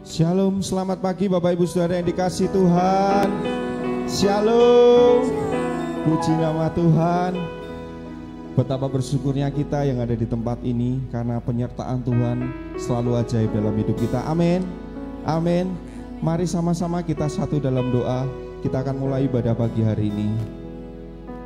Shalom, selamat pagi Bapak Ibu Saudara yang dikasihi Tuhan. Shalom, puji nama Tuhan. Betapa bersyukurnya kita yang ada di tempat ini, karena penyertaan Tuhan selalu ajaib dalam hidup kita. Amin, amin. Mari sama-sama kita satu dalam doa. Kita akan mulai ibadah pagi hari ini.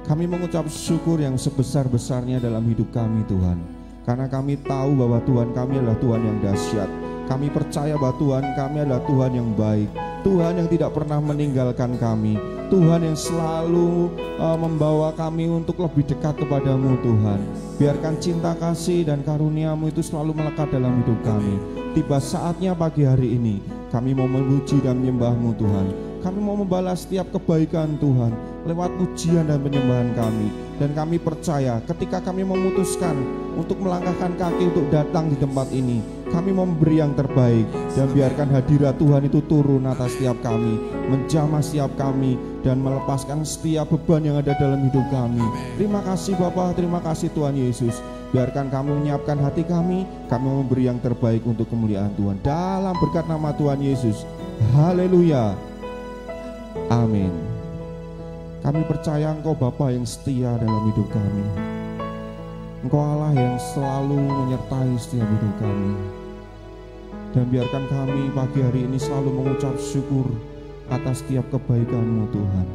Kami mengucap syukur yang sebesar-besarnya dalam hidup kami Tuhan, karena kami tahu bahwa Tuhan kami adalah Tuhan yang dahsyat. Kami percaya bahwa Tuhan kami adalah Tuhan yang baik, Tuhan yang tidak pernah meninggalkan kami, Tuhan yang selalu membawa kami untuk lebih dekat kepadamu Tuhan. Biarkan cinta kasih dan karunia-Mu itu selalu melekat dalam hidup kami. Tiba saatnya pagi hari ini kami mau memuji dan menyembah-Mu Tuhan. Kami mau membalas setiap kebaikan Tuhan lewat pujian dan penyembahan kami. Dan kami percaya ketika kami memutuskan untuk melangkahkan kaki untuk datang di tempat ini, kami mau memberi yang terbaik. Dan biarkan hadirat Tuhan itu turun atas setiap kami, menjamah setiap kami, dan melepaskan setiap beban yang ada dalam hidup kami. Terima kasih Bapa, terima kasih Tuhan Yesus. Biarkan kami menyiapkan hati kami mau memberi yang terbaik untuk kemuliaan Tuhan. Dalam berkat nama Tuhan Yesus, haleluya, amin. Kami percaya Engkau Bapa yang setia dalam hidup kami. Engkau Allah yang selalu menyertai setiap hidup kami. Dan biarkan kami pagi hari ini selalu mengucap syukur atas setiap kebaikan-Mu Tuhan.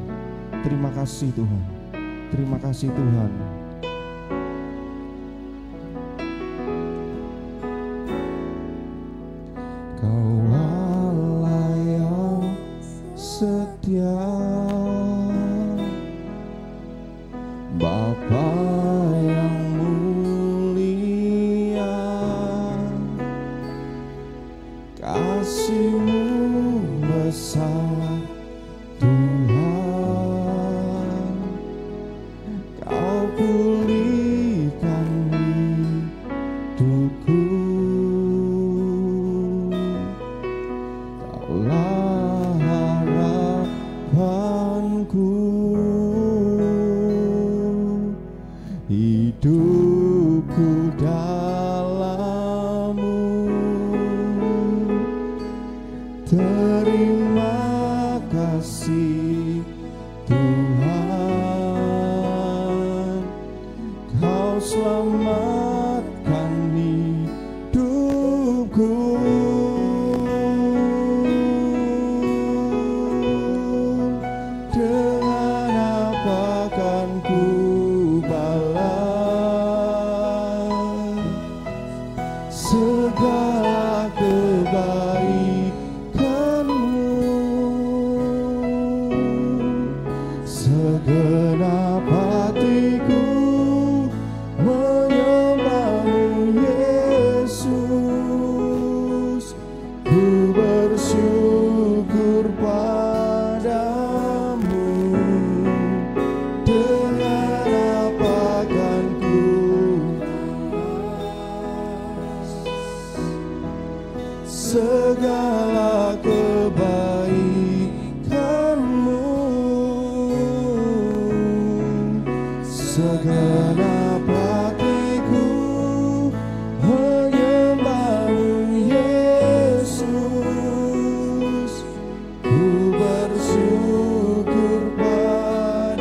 Terima kasih Tuhan, terima kasih Tuhan. Kau Allah yang setia, Bapa yang mulia, kasih-Mu besar Tuhan. Kau pulihkan hidupku, Kaulah harapanku. Hidupku dalam-Mu, terima kasih Tuhan. Kau selamatkan hidupku. Dengan apa kan ku segala kebaikan-Mu, segenap hatiku menyembah-Mu Yesus. Ku bersyukur padamu, dengan apa kan ku segala kebaikan-Mu, segenap hatiku menyembah-Mu Yesus. Ku bersyukur padamu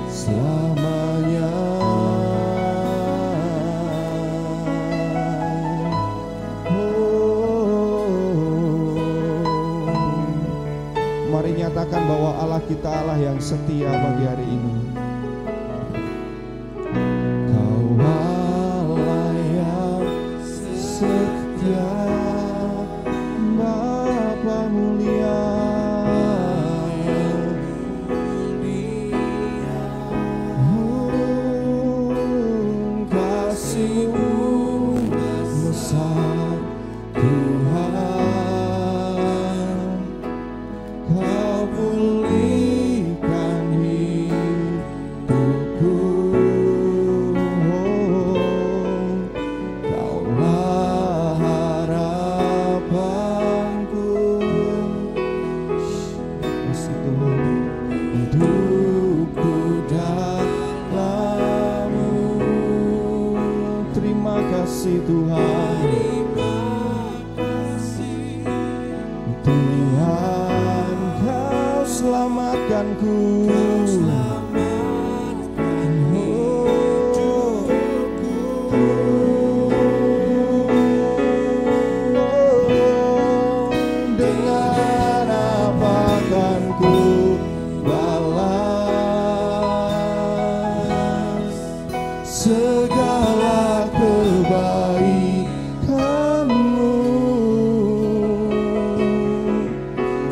selamanya. Mari nyatakan bahwa Allah kita Allah yang setia pagi hari ini. Kau Allah yang setia, Bapa mulia, kasih-Mu besar Tuhan. Kau pulihkan hidupku, Kaulah harapanku. Kasih Tuhan, hidupku dalam-Mu. kasih Tuhan. Tuhan, Kau selamatkanku. Dengan apa akan ku balas segala kebaikan-Mu.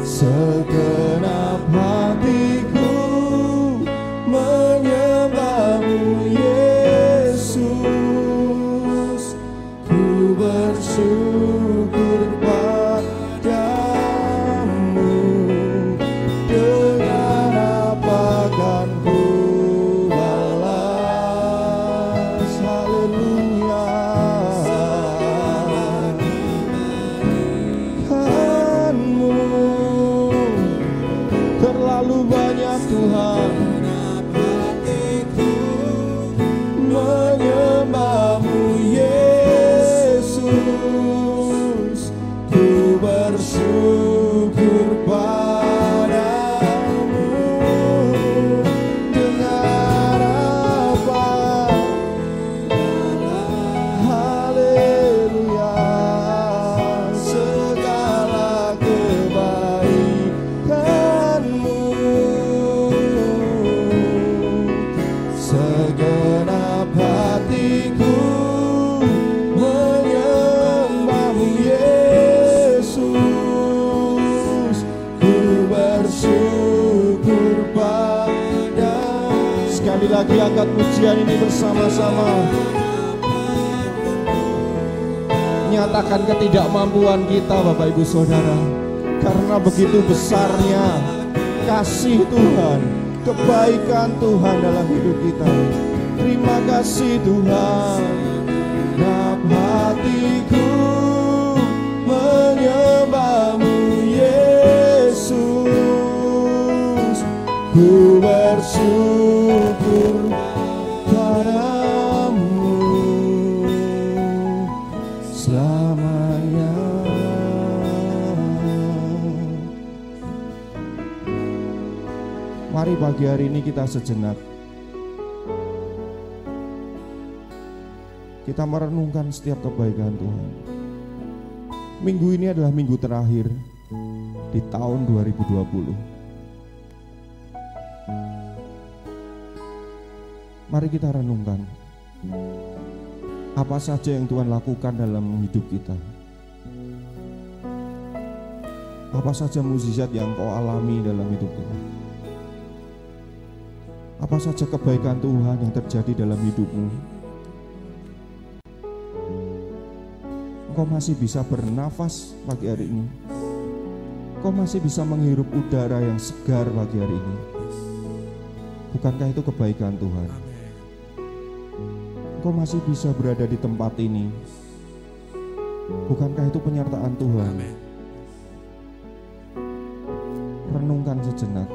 Segenap hatiku menyembah-Mu Yesus. Ku bersyukur padamu. Dengan apa kan ku balas? Haleluya. Kan-Mu terlalu banyak Tuhan. Menyembah-Mu Yesus. Ku bersyukur padamu. Dengan apa? Haleluya. Segala kebaikan-Mu. Segenap hatiku menyembah-Mu Yesus. Ku bersyukur padamu. Sekali lagi angkat pujian ini bersama-sama. Nyatakan ketidakmampuan kita Bapak Ibu Saudara. Karena begitu besarnya kasih Tuhan, kebaikan Tuhan dalam hidup kita. Terima kasih Tuhan. Dalam hatiku menyembah-Mu Yesus. Ku bersyukur padamu selamanya. Mari pagi hari ini kita sejenak kita merenungkan setiap kebaikan Tuhan. Minggu ini adalah minggu terakhir di tahun 2020. Mari kita renungkan apa saja yang Tuhan lakukan dalam hidup kita. Apa saja mukjizat yang Kau alami dalam hidup kita. Apa saja kebaikan Tuhan yang terjadi dalam hidupmu. Engkau masih bisa bernafas pagi hari ini. Engkau masih bisa menghirup udara yang segar pagi hari ini. Bukankah itu kebaikan Tuhan? Engkau masih bisa berada di tempat ini. Bukankah itu penyertaan Tuhan? Renungkan sejenak.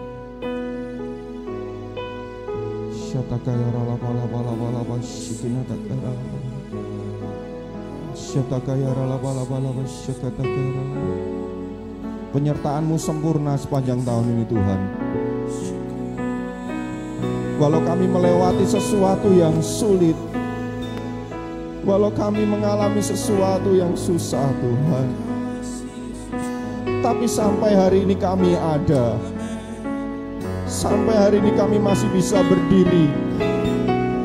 Syatakaya rala-bala-bala-bala shikinatara. Syatakaya rala-bala-bala syakatakara. Penyertaan-Mu sempurna sepanjang tahun ini Tuhan. Walau kami melewati sesuatu yang sulit, walau kami mengalami sesuatu yang susah Tuhan, tapi sampai hari ini kami ada. Sampai hari ini kami masih bisa berdiri.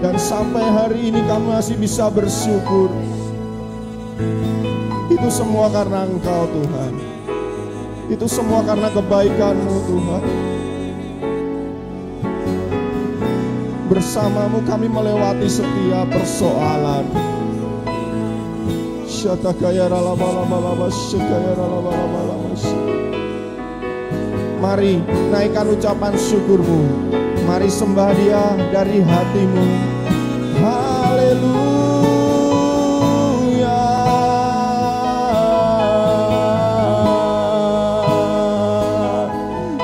Dan sampai hari ini kami masih bisa bersyukur. Itu semua karena Engkau Tuhan. Itu semua karena kebaikan-Mu Tuhan. Bersama-Mu kami melewati setiap persoalan. Syatakaya rala-bala-bala syakaya rala-bala-bala. Mari naikkan ucapan syukur-Mu. Mari sembah Dia dari hatimu. Haleluya.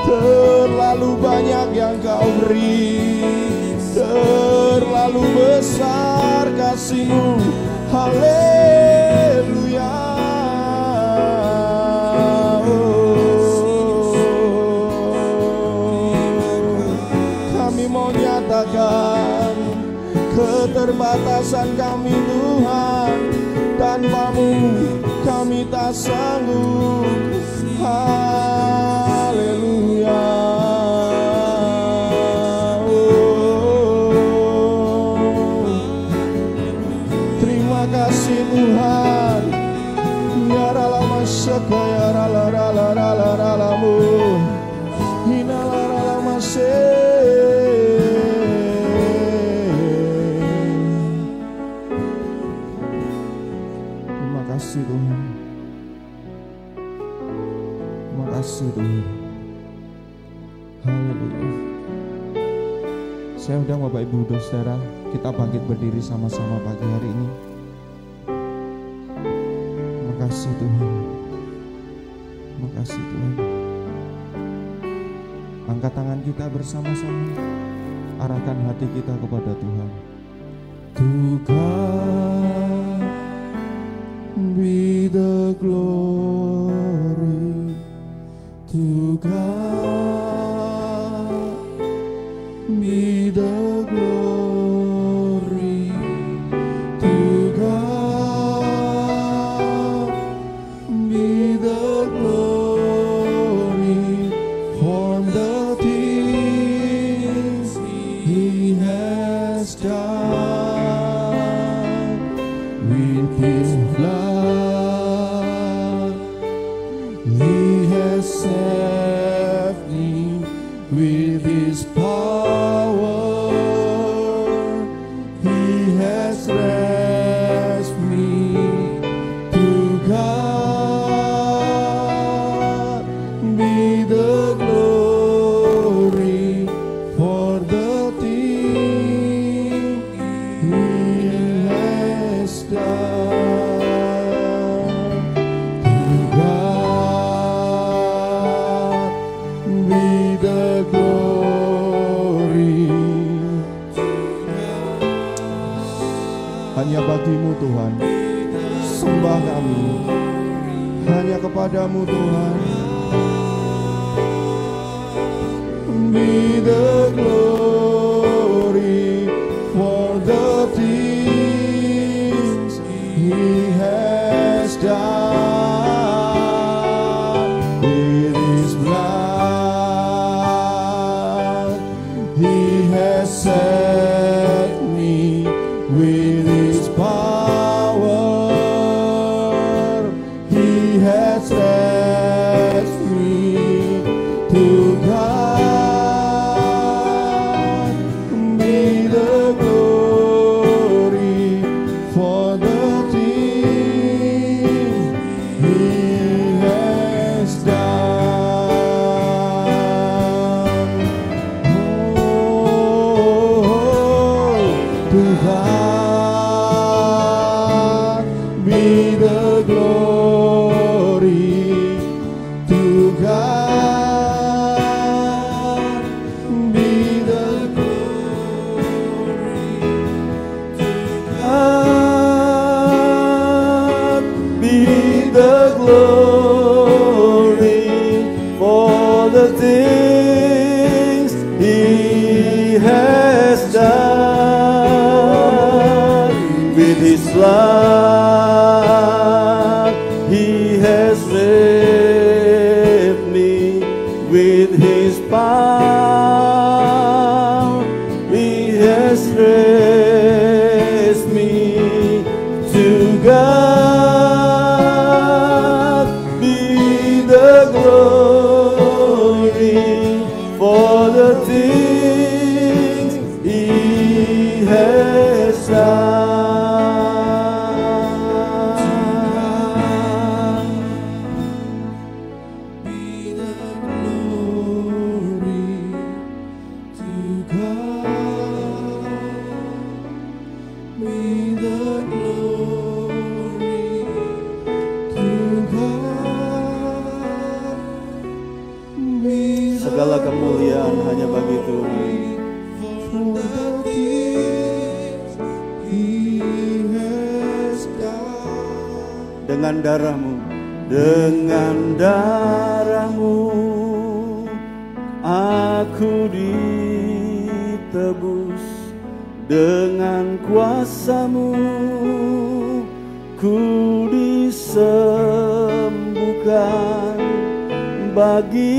Terlalu banyak yang Kau beri, terlalu besar kasih-Mu. Haleluya. Kami mau nyatakan keterbatasan kami Tuhan, tanpamu kami tak sanggup. Haleluya. Terima kasih Tuhan. Ya ralama seka ya rala-rala-rala-ralamu. Hina ralama se. Terima kasih Tuhan. Terima kasih Tuhan. Haleluya. Saya undang Bapak Ibu Saudara, kita bangkit berdiri sama-sama pagi hari ini. Terima kasih Tuhan. Terima kasih Tuhan. Angkat tangan kita bersama-sama, arahkan hati kita kepada Tuhan. To God be the glory, to God be the glory, to God be the glory for the things He has done with His blood. He has saved me with His power. He has raised me to God be the glory for the thing He has done. To God be the glory. Hanya bagimu Tuhan sembah kami, hanya kepadamu Tuhan. Be the glory for the things He has done with His blood. He has set me with His power. He has raised me to God be the glory for the things He has done. Oh, to God be the glory, to God be the glory, to God be the glory for the things He has done with His blood. He has saved me with His power. He has raised me to God be the glory for the things He has done. dengan darahmu, dengan darahmu aku ditebus, dengan kuasa-Mu ku disembuhkan. Bagi-Mu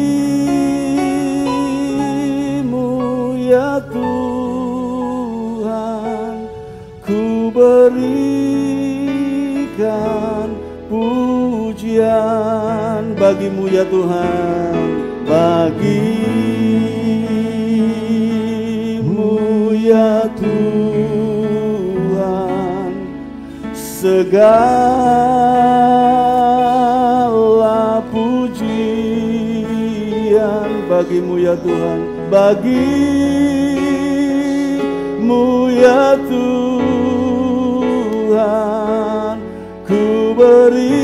ya Tuhan ku berikan pujian. Bagi-Mu ya Tuhan, bagi-Mu ya Tuhan segala pujian. Bagi-Mu ya Tuhan, bagi-Mu ya Tuhan ku berikan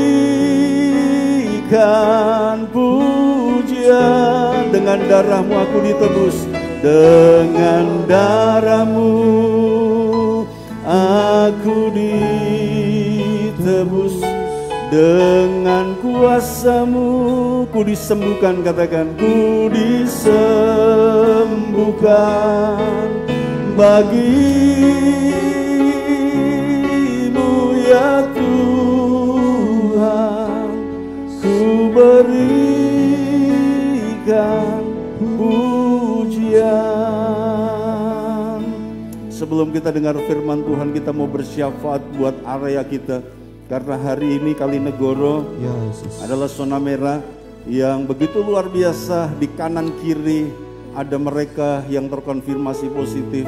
pujian. Dengan darah-Mu aku ditebus, dengan darah-Mu aku ditebus, dengan kuasa-Mu ku disembuhkan. Katakan, ku disembuhkan. Bagi-Mu ya Tuhan ku berikan pujian. Sebelum kita dengar firman Tuhan, kita mau bersyafaat buat area kita. Karena hari ini Kalinegoro Ya Yesus. adalah zona merah yang begitu luar biasa. Di kanan kiri ada mereka yang terkonfirmasi positif,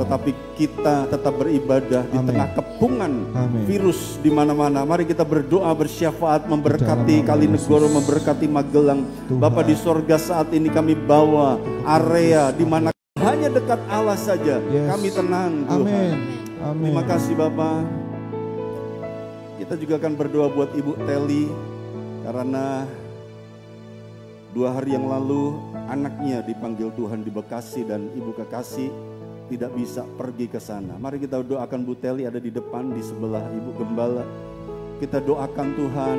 tetapi kita tetap beribadah di Amin. tengah kepungan Amin. virus di mana-mana. Mari kita berdoa, bersyafaat, memberkati Dalam nama Kalinegoro, Yesus. memberkati Magelang. Tuhan. Bapa di sorga, saat ini kami bawa area di mana hanya dekat Allah saja. Yes. Kami tenang, Tuhan. Amin. Amin. Terima kasih Bapak. Kita juga akan berdoa buat Ibu Teli, karena 2 hari yang lalu anaknya dipanggil Tuhan di Bekasi dan Ibu Kekasih tidak bisa pergi ke sana. Mari kita doakan Bu Teli, ada di depan di sebelah Ibu Gembala. Kita doakan Tuhan,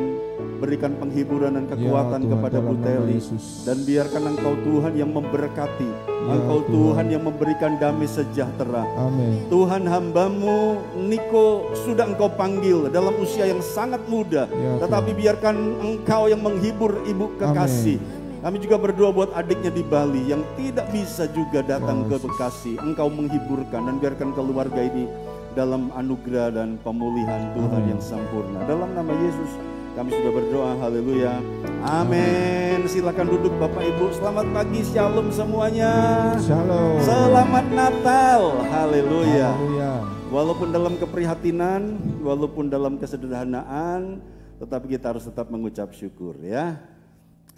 berikan penghiburan dan kekuatan Tuhan, kepada Bu dalam nama Teli. Yesus. Dan biarkan Engkau Tuhan yang memberkati, Engkau Tuhan. Tuhan yang memberikan damai sejahtera. Amin. Tuhan, hamba-Mu Niko sudah Engkau panggil dalam usia yang sangat muda, Ya, tetapi biarkan Engkau yang menghibur Ibu Kekasih. Kami juga berdoa buat adiknya di Bali yang tidak bisa juga datang ke Bekasi. Engkau menghiburkan dan biarkan keluarga ini dalam anugerah dan pemulihan Tuhan yang sempurna. Dalam nama Yesus kami sudah berdoa, haleluya, amin. Silakan duduk Bapak Ibu. Selamat pagi, shalom semuanya. Shalom. Selamat Natal, haleluya. Haleluya. Walaupun dalam keprihatinan, walaupun dalam kesederhanaan, tetapi kita harus tetap mengucap syukur ya.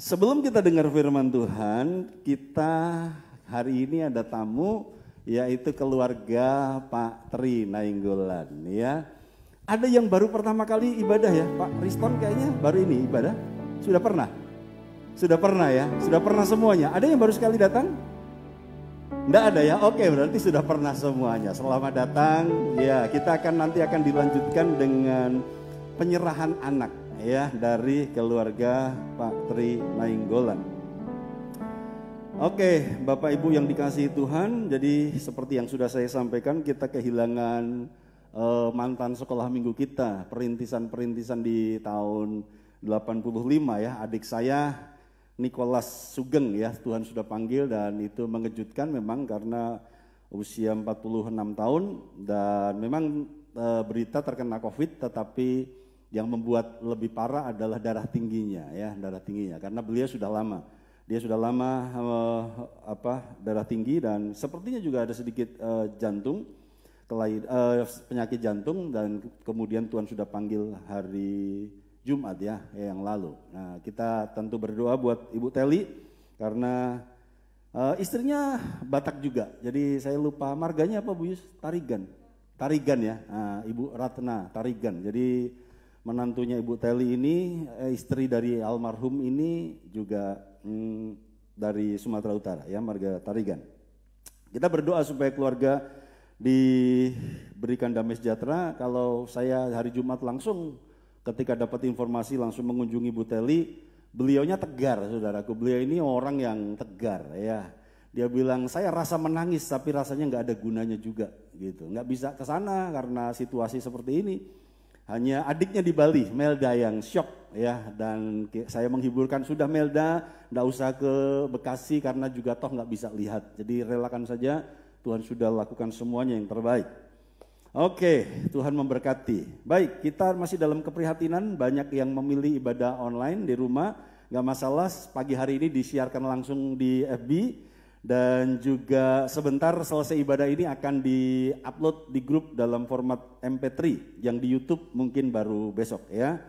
Sebelum kita dengar firman Tuhan, kita hari ini ada tamu, yaitu keluarga Pak Tri Nainggolan ya. Ada yang baru pertama kali ibadah ya, Pak Riston kayaknya baru ini ibadah. Sudah pernah? Sudah pernah ya? Sudah pernah semuanya? Ada yang baru sekali datang? Enggak ada ya? Oke, berarti sudah pernah semuanya. Selamat datang. Ya, kita nanti akan dilanjutkan dengan penyerahan anak ya dari keluarga Pak Tri Nainggolan. Oke, Bapak Ibu yang dikasihi Tuhan, jadi seperti yang sudah saya sampaikan, kita kehilangan mantan sekolah minggu kita, perintisan di tahun 85 ya, adik saya Nicholas Sugeng ya, Tuhan sudah panggil dan itu mengejutkan memang karena usia 46 tahun dan memang berita terkena COVID, tetapi yang membuat lebih parah adalah darah tingginya ya, darah tingginya karena beliau sudah lama. Dia sudah lama darah tinggi dan sepertinya juga ada sedikit penyakit jantung dan kemudian Tuhan sudah panggil hari Jumat ya yang lalu. Nah, kita tentu berdoa buat Ibu Teli karena istrinya Batak juga. Jadi saya lupa marganya apa Bu Yus? Tarigan. Tarigan ya. Nah, Ibu Ratna Tarigan. Jadi menantunya Ibu Teli ini istri dari almarhum ini juga dari Sumatera Utara ya, marga Tarigan. Kita berdoa supaya keluarga diberikan damai sejahtera. Kalau saya hari Jumat langsung ketika dapat informasi langsung mengunjungi Bu Teli. Beliaunya tegar, saudaraku. Beliau ini orang yang tegar, ya. Dia bilang, saya rasa menangis tapi rasanya nggak ada gunanya juga, gitu. Nggak bisa ke sana karena situasi seperti ini. Hanya adiknya di Bali, Melda, yang shock, ya. Dan saya menghiburkan, sudah Melda, nggak usah ke Bekasi karena juga toh nggak bisa lihat. Jadi relakan saja, Tuhan sudah lakukan semuanya yang terbaik. Oke, Tuhan memberkati. Baik, kita masih dalam keprihatinan, banyak yang memilih ibadah online di rumah. Gak masalah, pagi hari ini disiarkan langsung di FB. Dan juga sebentar selesai ibadah ini akan di-upload di grup dalam format MP3. Yang di YouTube mungkin baru besok, ya.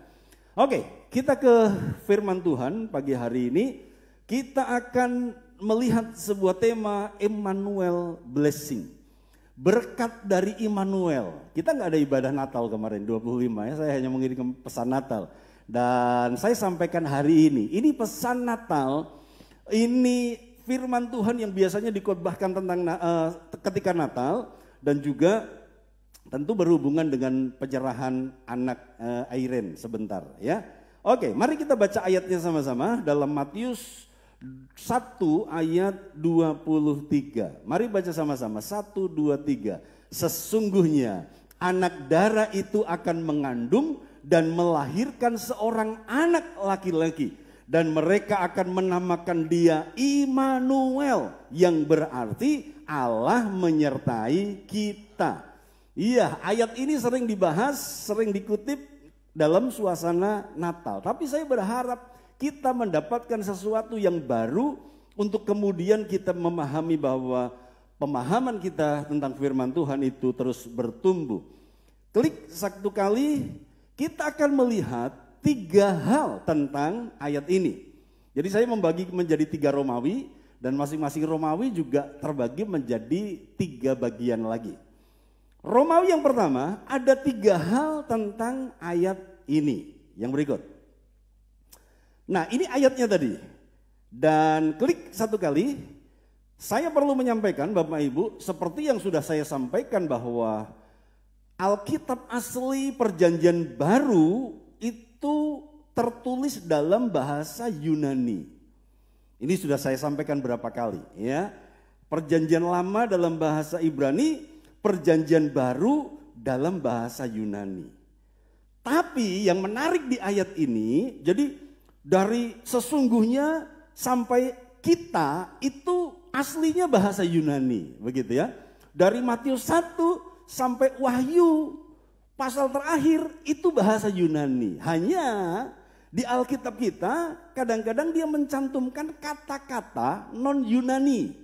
Oke, kita ke firman Tuhan pagi hari ini. Kita akan melihat sebuah tema Emmanuel Blessing. Berkat dari Immanuel. Kita nggak ada ibadah Natal kemarin 25, ya. Saya hanya mengirim pesan Natal. Dan saya sampaikan hari ini. Ini pesan Natal. Ini firman Tuhan yang biasanya dikhotbahkan tentang ketika Natal. Dan juga tentu berhubungan dengan penyerahan anak Airen sebentar, ya. Oke, mari kita baca ayatnya sama-sama dalam Matius 1 ayat 23. Mari baca sama-sama. 1, 2, 3. Sesungguhnya anak darah itu akan mengandung dan melahirkan seorang anak laki-laki. Dan mereka akan menamakan dia Immanuel, yang berarti Allah menyertai kita. Iya, ayat ini sering dibahas, sering dikutip dalam suasana Natal. Tapi saya berharap kita mendapatkan sesuatu yang baru untuk kemudian kita memahami bahwa pemahaman kita tentang firman Tuhan itu terus bertumbuh. Klik satu kali, kita akan melihat 3 hal tentang ayat ini. Jadi saya membagi menjadi 3 Romawi, dan masing-masing Romawi juga terbagi menjadi 3 bagian lagi. Romawi yang pertama, ada 3 hal tentang ayat ini yang berikut. Nah, ini ayatnya tadi. Dan klik satu kali, saya perlu menyampaikan Bapak Ibu, seperti yang sudah saya sampaikan bahwa Alkitab asli Perjanjian Baru itu tertulis dalam bahasa Yunani. Ini sudah saya sampaikan berapa kali, ya. Perjanjian Lama dalam bahasa Ibrani, Perjanjian Baru dalam bahasa Yunani. Tapi yang menarik di ayat ini, jadi dari sesungguhnya sampai kita itu aslinya bahasa Yunani, begitu ya. Dari Matius 1 sampai Wahyu pasal terakhir itu bahasa Yunani. Hanya di Alkitab kita kadang-kadang dia mencantumkan kata-kata non Yunani.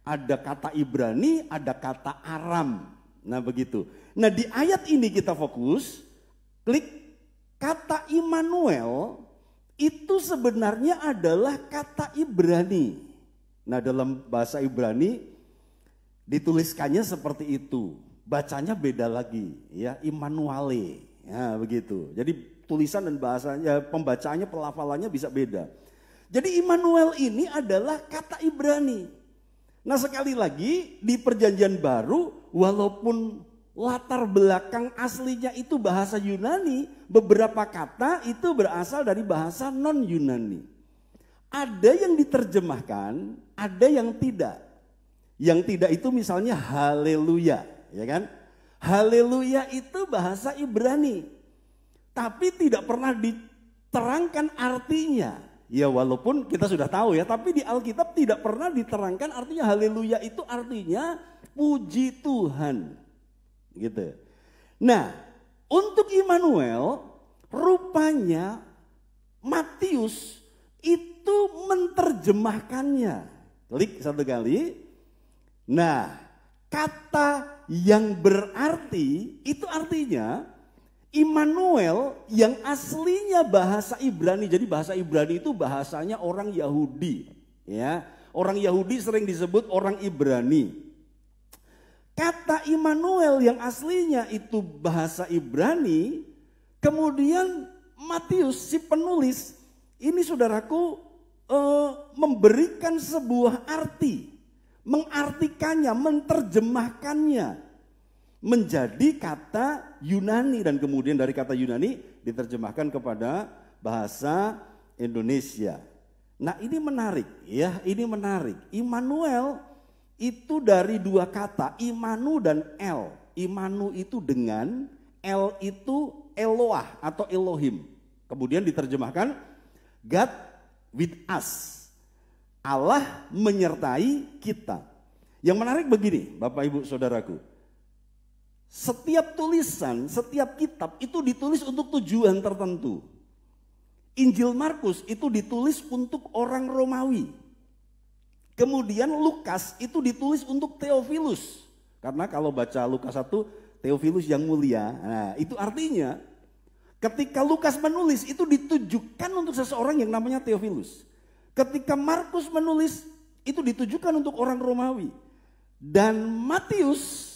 Ada kata Ibrani, ada kata Aram. Nah, begitu. Nah, di ayat ini kita fokus, klik kata Immanuel. Itu sebenarnya adalah kata Ibrani. Nah, dalam bahasa Ibrani dituliskannya seperti itu. Bacanya beda lagi, ya, Immanuele. Ya, begitu. Jadi tulisan dan bahasanya, pembacaannya, pelafalannya bisa beda. Jadi Immanuel ini adalah kata Ibrani. Nah, sekali lagi di Perjanjian Baru, walaupun latar belakang aslinya itu bahasa Yunani, beberapa kata itu berasal dari bahasa non-Yunani. Ada yang diterjemahkan, ada yang tidak. Yang tidak itu misalnya haleluya, ya kan? Haleluya itu bahasa Ibrani, tapi tidak pernah diterangkan artinya. Ya, walaupun kita sudah tahu ya, tapi di Alkitab tidak pernah diterangkan artinya haleluya itu artinya puji Tuhan. Gitu. Nah, untuk Immanuel rupanya Matius itu menerjemahkannya. Klik satu kali. Nah, kata yang berarti itu artinya Immanuel yang aslinya bahasa Ibrani. Jadi bahasa Ibrani itu bahasanya orang Yahudi, ya. Orang Yahudi sering disebut orang Ibrani. Kata Immanuel yang aslinya itu bahasa Ibrani, kemudian Matius si penulis ini saudaraku memberikan sebuah arti, mengartikannya, menerjemahkannya. menjadi kata Yunani dan kemudian dari kata Yunani diterjemahkan kepada bahasa Indonesia. Nah, ini menarik ya, ini menarik. Immanuel itu dari dua kata, Imanu dan El. Imanu itu dengan, El itu Eloah atau Elohim. Kemudian diterjemahkan God with us. Allah menyertai kita. Yang menarik begini, Bapak Ibu Saudaraku. Setiap tulisan, setiap kitab itu ditulis untuk tujuan tertentu. Injil Markus itu ditulis untuk orang Romawi. Kemudian Lukas itu ditulis untuk Theophilus. Karena kalau baca Lukas 1, Theophilus yang mulia. Nah, itu artinya ketika Lukas menulis itu ditujukan untuk seseorang yang namanya Theophilus. Ketika Markus menulis itu ditujukan untuk orang Romawi. Dan Matius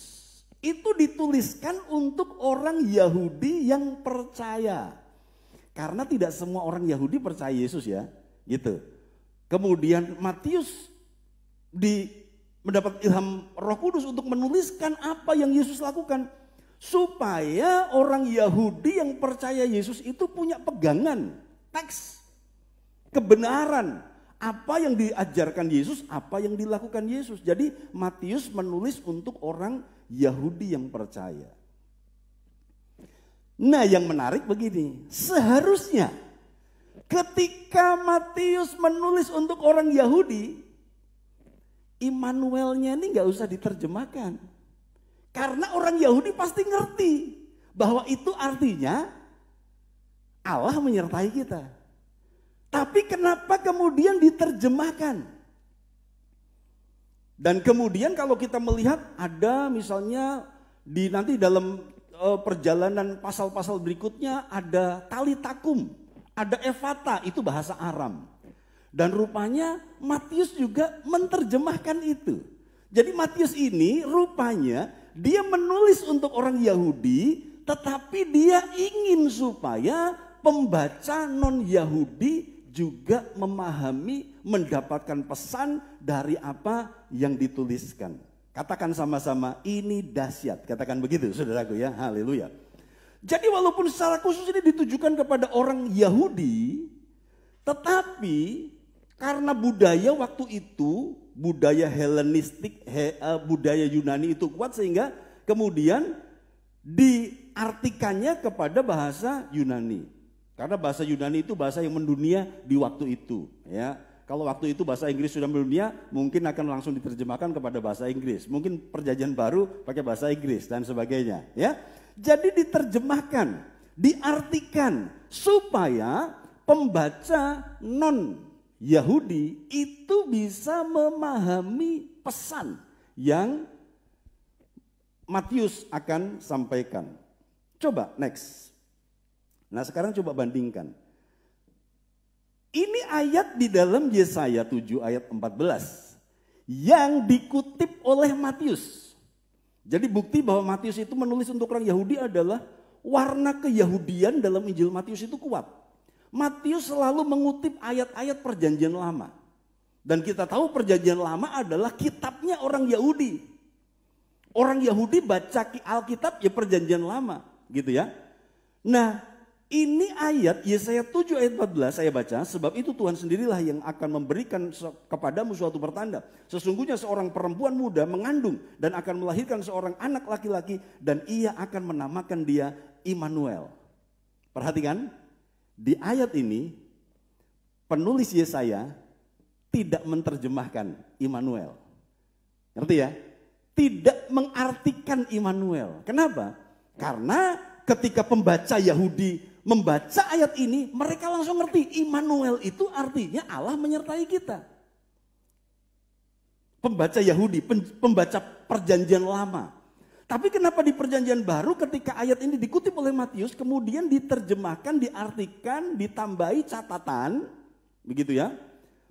itu dituliskan untuk orang Yahudi yang percaya. Karena tidak semua orang Yahudi percaya Yesus ya, gitu. Kemudian Matius mendapat ilham Roh Kudus untuk menuliskan apa yang Yesus lakukan. Supaya orang Yahudi yang percaya Yesus itu punya pegangan, teks, kebenaran. Apa yang diajarkan Yesus, apa yang dilakukan Yesus. Jadi Matius menulis untuk orang Yahudi yang percaya. Nah, yang menarik begini, seharusnya ketika Matius menulis untuk orang Yahudi, Immanuelnya ini gak usah diterjemahkan. Karena orang Yahudi pasti ngerti bahwa itu artinya Allah menyertai kita. Tapi kenapa kemudian diterjemahkan? Dan kemudian kalau kita melihat ada misalnya nanti dalam perjalanan pasal-pasal berikutnya ada talitakum, ada evata, itu bahasa Aram. Dan rupanya Matius juga menerjemahkan itu. Jadi Matius ini rupanya dia menulis untuk orang Yahudi, tetapi dia ingin supaya pembaca non-Yahudi juga memahami, mendapatkan pesan dari apa yang dituliskan. Katakan sama-sama, ini dahsyat. Katakan begitu, saudaraku ya, haleluya. Jadi walaupun secara khusus ini ditujukan kepada orang Yahudi, tetapi karena budaya waktu itu, budaya Helenistik, budaya Yunani itu kuat sehingga kemudian diartikannya kepada bahasa Yunani. Karena bahasa Yunani itu bahasa yang mendunia di waktu itu, ya. Kalau waktu itu bahasa Inggris sudah mendunia, mungkin akan langsung diterjemahkan kepada bahasa Inggris. Mungkin perjanjian baru pakai bahasa Inggris dan sebagainya, ya. Jadi diterjemahkan, diartikan supaya pembaca non Yahudi itu bisa memahami pesan yang Matius akan sampaikan. Coba next. Nah, sekarang coba bandingkan. Ini ayat di dalam Yesaya 7 ayat 14 yang dikutip oleh Matius. Jadi bukti bahwa Matius itu menulis untuk orang Yahudi adalah warna keyahudian dalam Injil Matius itu kuat. Matius selalu mengutip ayat-ayat perjanjian lama. Dan kita tahu perjanjian lama adalah kitabnya orang Yahudi. Orang Yahudi baca Alkitab ya perjanjian lama, gitu ya. Nah, ini ayat Yesaya 7 ayat 14 saya baca, sebab itu Tuhan sendirilah yang akan memberikan kepadamu suatu pertanda. Sesungguhnya seorang perempuan muda mengandung dan akan melahirkan seorang anak laki-laki dan ia akan menamakan dia Immanuel. Perhatikan, di ayat ini penulis Yesaya tidak menerjemahkan Immanuel. Ngerti ya? Tidak mengartikan Immanuel. Kenapa? Karena ketika pembaca Yahudi membaca ayat ini, mereka langsung ngerti Immanuel itu artinya Allah menyertai kita. Pembaca Yahudi, pembaca perjanjian lama. Tapi kenapa di perjanjian baru ketika ayat ini dikutip oleh Matius, kemudian diterjemahkan, diartikan, ditambahi catatan, begitu ya,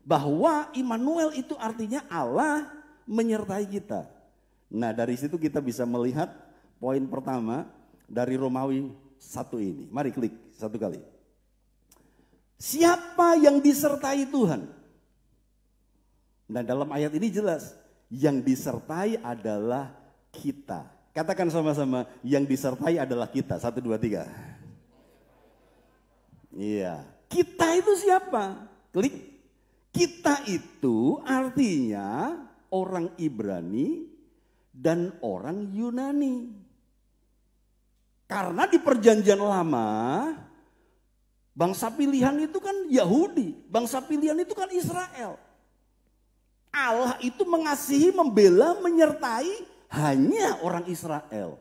bahwa Immanuel itu artinya Allah menyertai kita. Nah, dari situ kita bisa melihat poin pertama dari Romawi 1 ini. Mari klik satu kali. Siapa yang disertai Tuhan? Nah, dalam ayat ini jelas, yang disertai adalah kita. Katakan sama-sama, yang disertai adalah kita. 1, 2, 3. Iya. Kita itu siapa? Klik. Kita itu artinya orang Ibrani dan orang Yunani. Karena di perjanjian lama, bangsa pilihan itu kan Yahudi. Bangsa pilihan itu kan Israel. Allah itu mengasihi, membela, menyertai hanya orang Israel,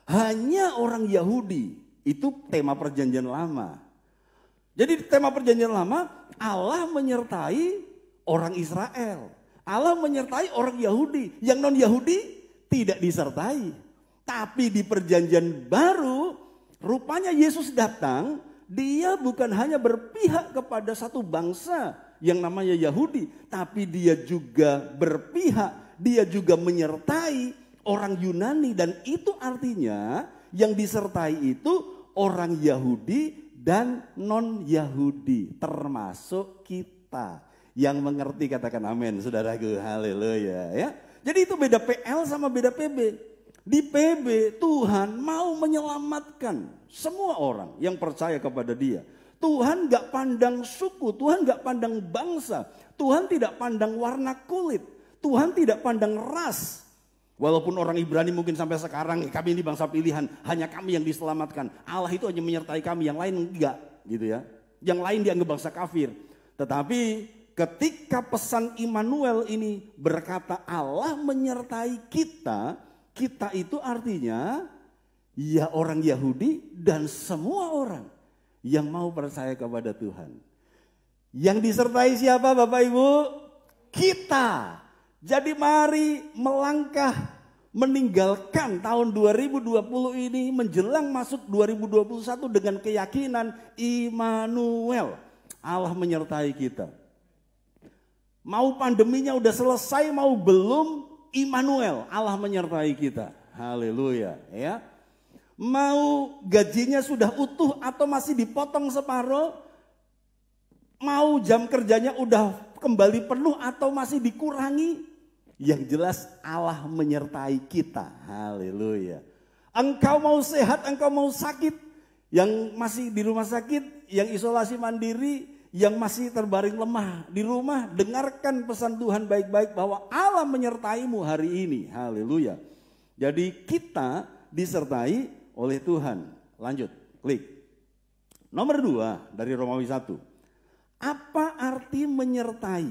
hanya orang Yahudi. Itu tema perjanjian lama. Jadi tema perjanjian lama, Allah menyertai orang Israel, Allah menyertai orang Yahudi. Yang non Yahudi tidak disertai. Tapi di perjanjian baru, rupanya Yesus datang, dia bukan hanya berpihak kepada satu bangsa yang namanya Yahudi, tapi dia juga berpihak, dia juga menyertai orang Yunani, dan itu artinya yang disertai itu orang Yahudi dan non-Yahudi, termasuk kita. Yang mengerti katakan amin, saudaraku, haleluya ya. Jadi itu beda PL sama beda PB. Di PB Tuhan mau menyelamatkan semua orang yang percaya kepada Dia. Tuhan gak pandang suku, Tuhan gak pandang bangsa, Tuhan tidak pandang warna kulit, Tuhan tidak pandang ras. Walaupun orang Ibrani mungkin sampai sekarang, kami ini bangsa pilihan, hanya kami yang diselamatkan. Allah itu hanya menyertai kami, yang lain enggak gitu ya. Yang lain dianggap bangsa kafir. Tetapi ketika pesan Immanuel ini berkata Allah menyertai kita, kita itu artinya ya orang Yahudi dan semua orang yang mau percaya kepada Tuhan. Yang disertai siapa Bapak Ibu? Kita. Jadi mari melangkah meninggalkan tahun 2020 ini menjelang masuk 2021 dengan keyakinan Immanuel. Allah menyertai kita. Mau pandeminya udah selesai mau belum, Immanuel, Allah menyertai kita. Haleluya ya. Mau gajinya sudah utuh atau masih dipotong separuh, mau jam kerjanya udah kembali penuh atau masih dikurangi, yang jelas Allah menyertai kita. Haleluya. Engkau mau sehat, engkau mau sakit, yang masih di rumah sakit, yang isolasi mandiri, yang masih terbaring lemah di rumah, dengarkan pesan Tuhan baik-baik bahwa Allah menyertaimu hari ini. Haleluya. Jadi kita disertai oleh Tuhan. Lanjut, klik. Nomor 2 dari Romawi 1. Apa arti menyertai?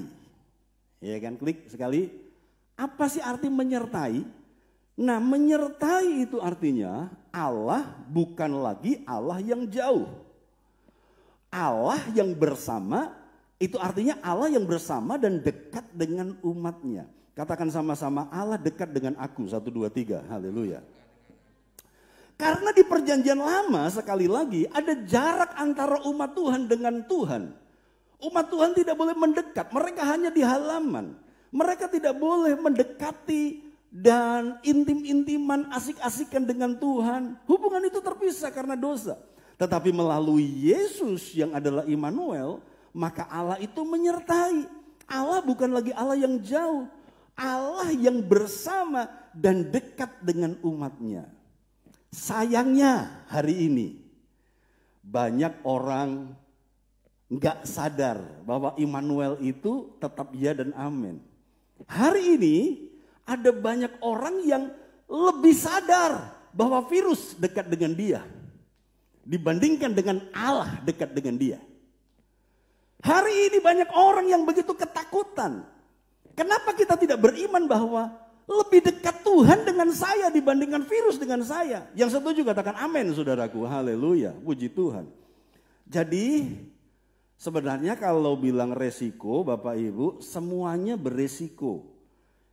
Ya kan, klik sekali. Apa sih arti menyertai? Nah, menyertai itu artinya Allah bukan lagi Allah yang jauh. Allah yang bersama, itu artinya Allah yang bersama dan dekat dengan umatnya. Katakan sama-sama, Allah dekat dengan aku. 1, 2, 3, haleluya. Karena di perjanjian lama sekali lagi ada jarak antara umat Tuhan dengan Tuhan. Umat Tuhan tidak boleh mendekat, mereka hanya di halaman. Mereka tidak boleh mendekati dan intim-intiman, asik-asikan dengan Tuhan. Hubungan itu terpisah karena dosa. Tetapi melalui Yesus yang adalah Immanuel, maka Allah itu menyertai. Allah bukan lagi Allah yang jauh, Allah yang bersama dan dekat dengan umatnya. Sayangnya hari ini banyak orang gak sadar bahwa Immanuel itu tetap ya dan amin. Hari ini ada banyak orang yang lebih sadar bahwa virus dekat dengan dia dibandingkan dengan Allah dekat dengan dia. Hari ini banyak orang yang begitu ketakutan. Kenapa kita tidak beriman bahwa lebih dekat Tuhan dengan saya dibandingkan virus dengan saya? Yang setuju katakan amin saudaraku, haleluya, puji Tuhan. Jadi sebenarnya kalau bilang resiko Bapak Ibu, semuanya beresiko.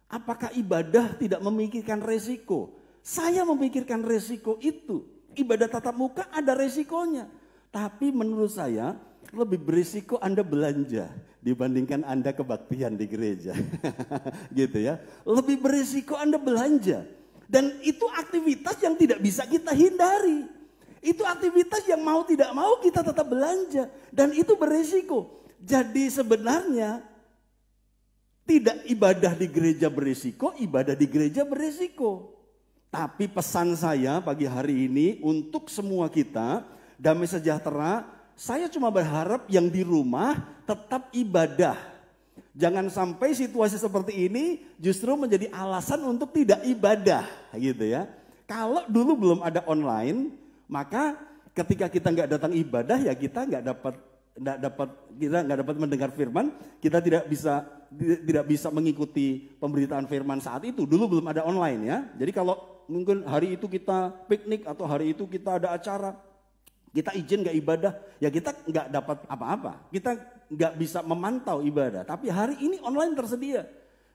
Apakah ibadah tidak memikirkan resiko? Saya memikirkan resiko itu. Ibadah tatap muka ada resikonya. Tapi menurut saya lebih berisiko Anda belanja dibandingkan Anda kebaktian di gereja. Gitu ya. Lebih berisiko Anda belanja. Dan itu aktivitas yang tidak bisa kita hindari. Itu aktivitas yang mau tidak mau kita tetap belanja. Dan itu berisiko. Jadi sebenarnya tidak ibadah di gereja berisiko, ibadah di gereja berisiko. Tapi pesan saya pagi hari ini untuk semua kita, damai sejahtera, saya cuma berharap yang di rumah tetap ibadah. Jangan sampai situasi seperti ini justru menjadi alasan untuk tidak ibadah gitu ya. Kalau dulu belum ada online, maka ketika kita nggak datang ibadah ya kita nggak dapat mendengar firman, kita tidak bisa mengikuti pemberitaan firman saat itu. Dulu belum ada online ya. Jadi kalau mungkin hari itu kita piknik atau hari itu kita ada acara, kita izin nggak ibadah, ya kita nggak dapat apa-apa. Kita nggak bisa memantau ibadah. Tapi hari ini online tersedia.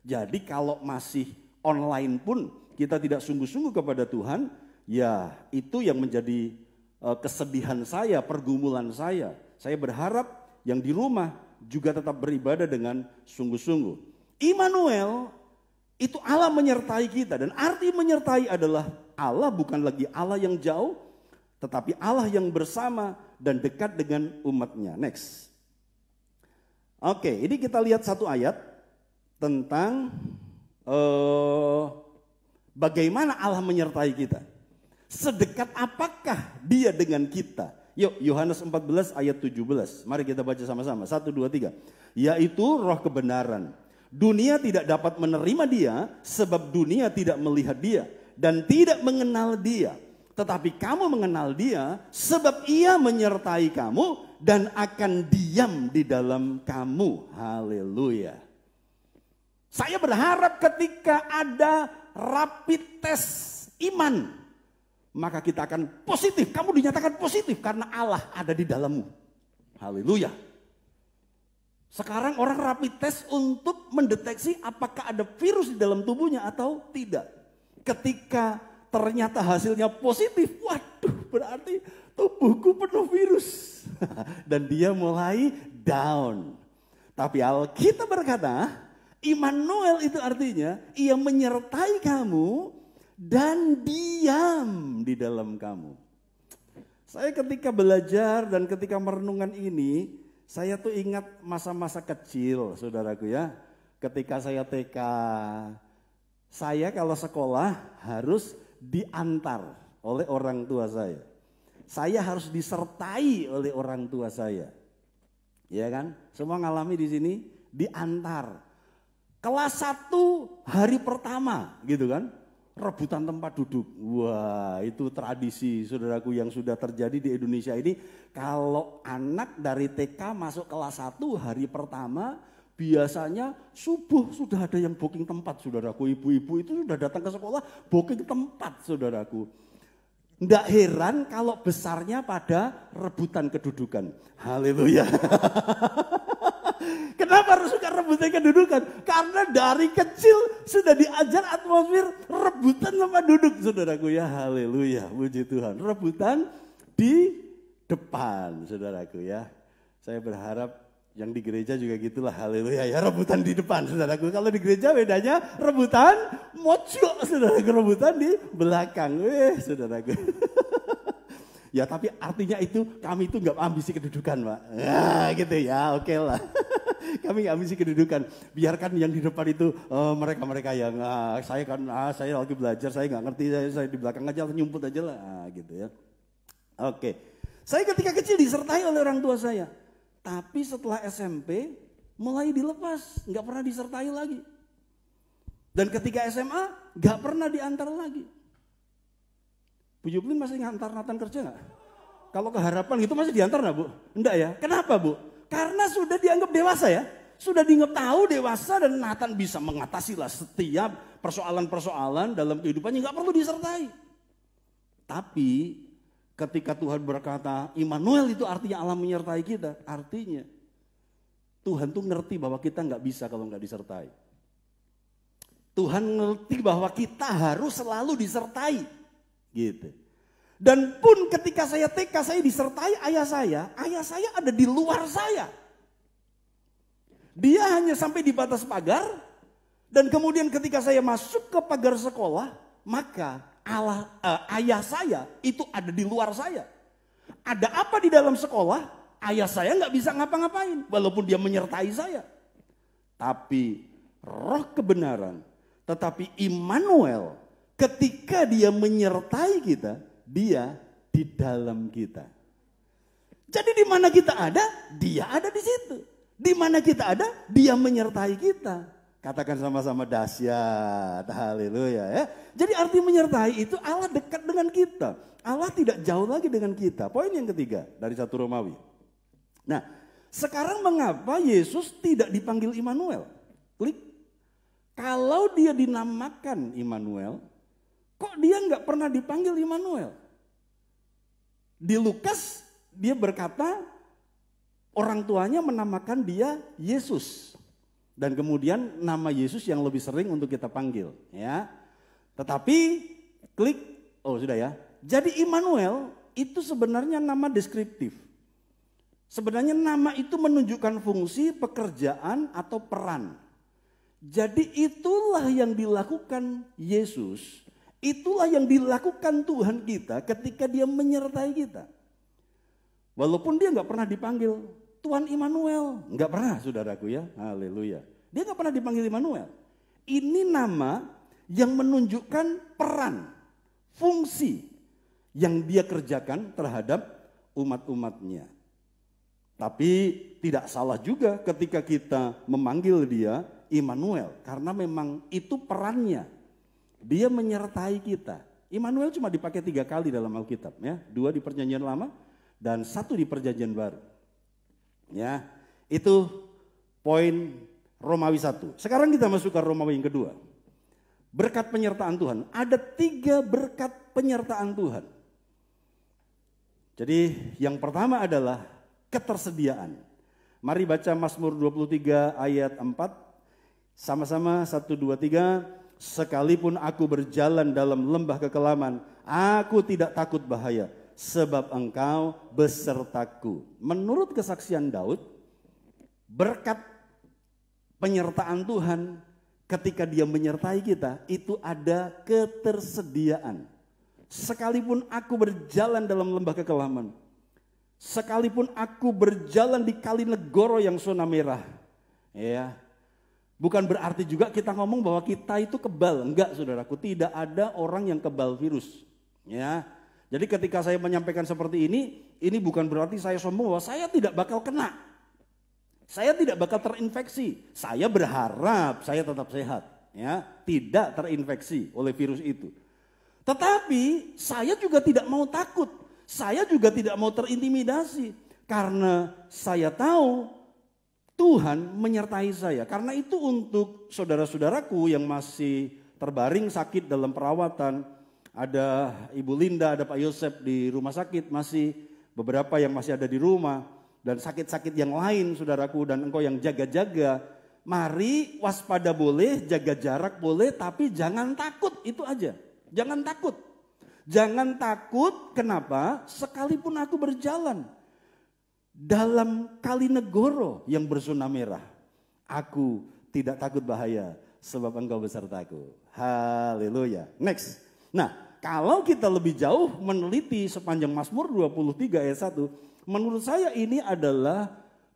Jadi kalau masih online pun kita tidak sungguh-sungguh kepada Tuhan, ya itu yang menjadi kesedihan saya, pergumulan saya. Saya berharap yang di rumah juga tetap beribadah dengan sungguh-sungguh. Immanuel itu Allah menyertai kita, dan arti menyertai adalah Allah bukan lagi Allah yang jauh, tetapi Allah yang bersama dan dekat dengan umatnya. Next. Oke, ini kita lihat satu ayat tentang bagaimana Allah menyertai kita. Sedekat apakah dia dengan kita? Yuk, Yohanes 14 ayat 17. Mari kita baca sama-sama. 1, 2, 3. Yaitu roh kebenaran. Dunia tidak dapat menerima dia sebab dunia tidak melihat dia dan tidak mengenal dia. Tetapi kamu mengenal dia sebab ia menyertai kamu dan akan diam di dalam kamu. Haleluya. Saya berharap ketika ada rapid test iman, maka kita akan positif. Kamu dinyatakan positif karena Allah ada di dalammu. Haleluya. Sekarang orang rapid test untuk mendeteksi apakah ada virus di dalam tubuhnya atau tidak. Ketika ternyata hasilnya positif, waduh berarti tubuhku penuh virus. Dan dia mulai down. Tapi Alkitab berkata, Immanuel itu artinya ia menyertai kamu dan diam di dalam kamu. Saya ketika belajar dan ketika merenungkan ini, saya tuh ingat masa-masa kecil saudaraku ya. Ketika saya TK, saya kalau sekolah harus diantar oleh orang tua saya. Saya harus disertai oleh orang tua saya. Ya kan? Semua ngalami di sini diantar. Kelas 1 hari pertama gitu kan. Rebutan tempat duduk. Wah, itu tradisi saudaraku yang sudah terjadi di Indonesia ini. Kalau anak dari TK masuk kelas 1 hari pertama, biasanya subuh sudah ada yang booking tempat saudaraku. Ibu-ibu itu sudah datang ke sekolah booking tempat saudaraku. Nggak heran kalau besarnya pada rebutan kedudukan. Haleluya. Kenapa harus suka rebutan kedudukan? Karena dari kecil sudah diajar atmosfer rebutan tempat duduk saudaraku ya. Haleluya, puji Tuhan. Rebutan di depan saudaraku ya. Saya berharap yang di gereja juga gitulah, haleluya ya, rebutan di depan saudaraku. Kalau di gereja bedanya rebutan mojok saudaraku, rebutan di belakang. Saudaraku. Ya tapi artinya itu kami itu nggak ambisi kedudukan Pak. Ya gitu ya, oke lah. Kami nggak ambisi kedudukan. Biarkan yang di depan itu mereka-mereka yang saya lagi belajar, saya nggak ngerti, saya di belakang aja nyumput aja lah gitu ya. Oke. Saya ketika kecil disertai oleh orang tua saya. Tapi setelah SMP mulai dilepas, nggak pernah disertai lagi. Dan ketika SMA nggak pernah diantar lagi. Bu Yublin masih ngantar Nathan kerja nggak? Kalau ke Harapan gitu masih diantar nggak Bu? Enggak ya? Kenapa Bu? Karena sudah dianggap dewasa ya. Sudah dianggap tahu dewasa dan Nathan bisa mengatasi lah setiap persoalan-persoalan dalam kehidupannya, nggak perlu disertai. Tapi ketika Tuhan berkata Immanuel itu artinya Allah menyertai kita. Artinya Tuhan tuh ngerti bahwa kita nggak bisa kalau nggak disertai. Tuhan ngerti bahwa kita harus selalu disertai. Gitu. Dan pun ketika saya TK saya disertai ayah saya ada di luar saya. Dia hanya sampai di batas pagar. Dan kemudian ketika saya masuk ke pagar sekolah, maka ayah saya itu ada di luar saya. Ada apa di dalam sekolah? Ayah saya nggak bisa ngapa-ngapain, walaupun dia menyertai saya. Tapi roh kebenaran, tetapi Immanuel, Ketika dia menyertai kita, dia di dalam kita. Jadi di mana kita ada, dia ada di situ. Di mana kita ada, dia menyertai kita. Katakan sama-sama dahsyat, haleluya ya. Jadi arti menyertai itu Allah dekat dengan kita. Allah tidak jauh lagi dengan kita. Poin yang ketiga dari 1 Romawi. Nah, sekarang mengapa Yesus tidak dipanggil Immanuel? Klik. Kalau dia dinamakan Immanuel, kok dia nggak pernah dipanggil Immanuel? Di Lukas dia berkata orang tuanya menamakan dia Yesus. Dan kemudian nama Yesus yang lebih sering untuk kita panggil. Ya. Tetapi klik, oh sudah ya. Jadi Immanuel itu sebenarnya nama deskriptif. Sebenarnya nama itu menunjukkan fungsi, pekerjaan atau peran. Jadi itulah yang dilakukan Yesus, itulah yang dilakukan Tuhan kita ketika dia menyertai kita. Walaupun dia nggak pernah dipanggil Tuhan Immanuel, nggak pernah saudaraku ya, haleluya. Dia nggak pernah dipanggil Immanuel. Ini nama yang menunjukkan peran, fungsi yang dia kerjakan terhadap umat-umatnya. Tapi tidak salah juga ketika kita memanggil dia Immanuel, karena memang itu perannya. Dia menyertai kita. Immanuel cuma dipakai 3 kali dalam Alkitab ya, 2 di Perjanjian Lama dan 1 di Perjanjian Baru. Ya, itu poin Romawi 1. Sekarang kita masuk ke Romawi yang kedua. Berkat penyertaan Tuhan. Ada 3 berkat penyertaan Tuhan. Jadi yang pertama adalah ketersediaan. Mari baca Mazmur 23 ayat 4. Sama-sama 1, 2, 3. Sekalipun aku berjalan dalam lembah kekelaman, aku tidak takut bahaya, sebab engkau besertaku. Menurut kesaksian Daud, berkat penyertaan Tuhan ketika dia menyertai kita, itu ada ketersediaan. Sekalipun aku berjalan dalam lembah kekelaman, sekalipun aku berjalan di kali negoro yang zona merah, ya. Bukan berarti juga kita ngomong bahwa kita itu kebal. Enggak saudaraku, tidak ada orang yang kebal virus. Ya, jadi ketika saya menyampaikan seperti ini bukan berarti saya sombong bahwa saya tidak bakal kena. Saya tidak bakal terinfeksi. Saya berharap saya tetap sehat. Ya, tidak terinfeksi oleh virus itu. Tetapi saya juga tidak mau takut. Saya juga tidak mau terintimidasi. Karena saya tahu Tuhan menyertai saya. Karena itu untuk saudara-saudaraku yang masih terbaring sakit dalam perawatan, ada Ibu Linda, ada Pak Yosep di rumah sakit, masih beberapa yang masih ada di rumah, dan sakit-sakit yang lain saudaraku, dan engkau yang jaga-jaga, mari waspada boleh, jaga jarak boleh, tapi jangan takut, itu aja. Jangan takut. Jangan takut, kenapa? Sekalipun aku berjalan dalam kali negoro yang berzona merah, aku tidak takut bahaya sebab engkau besertaku. Haleluya. Next. Nah, kalau kita lebih jauh meneliti sepanjang Mazmur 23 ayat 1, menurut saya ini adalah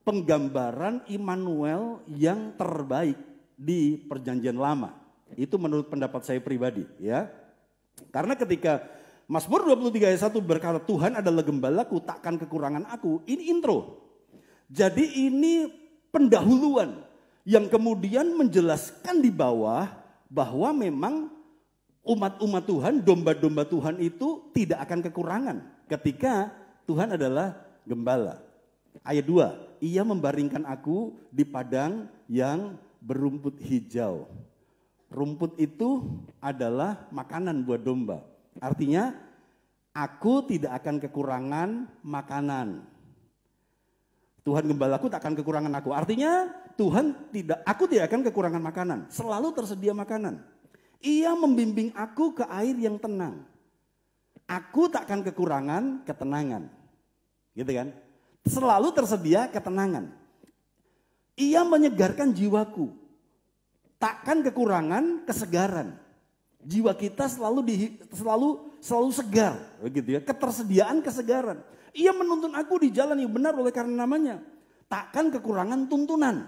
penggambaran Immanuel yang terbaik di Perjanjian Lama. Itu menurut pendapat saya pribadi, ya. Karena ketika Mazmur 23 ayat 1 berkata Tuhan adalah gembalaku, takkan kekurangan aku. Ini intro. Jadi ini pendahuluan yang kemudian menjelaskan di bawah bahwa memang umat-umat Tuhan, domba-domba Tuhan itu tidak akan kekurangan ketika Tuhan adalah gembala. Ayat 2, ia membaringkan aku di padang yang berumput hijau. Rumput itu adalah makanan buat domba. Artinya, aku tidak akan kekurangan makanan. Tuhan gembalaku tak akan kekurangan aku. Artinya, aku tidak akan kekurangan makanan. Selalu tersedia makanan. Ia membimbing aku ke air yang tenang. Aku tak akan kekurangan ketenangan. Gitu kan? Selalu tersedia ketenangan. Ia menyegarkan jiwaku. Takkan kekurangan kesegaran. Jiwa kita selalu segar, begitu ya. Ketersediaan kesegaran. Ia menuntun aku di jalan yang benar oleh karena namanya. Takkan kekurangan tuntunan.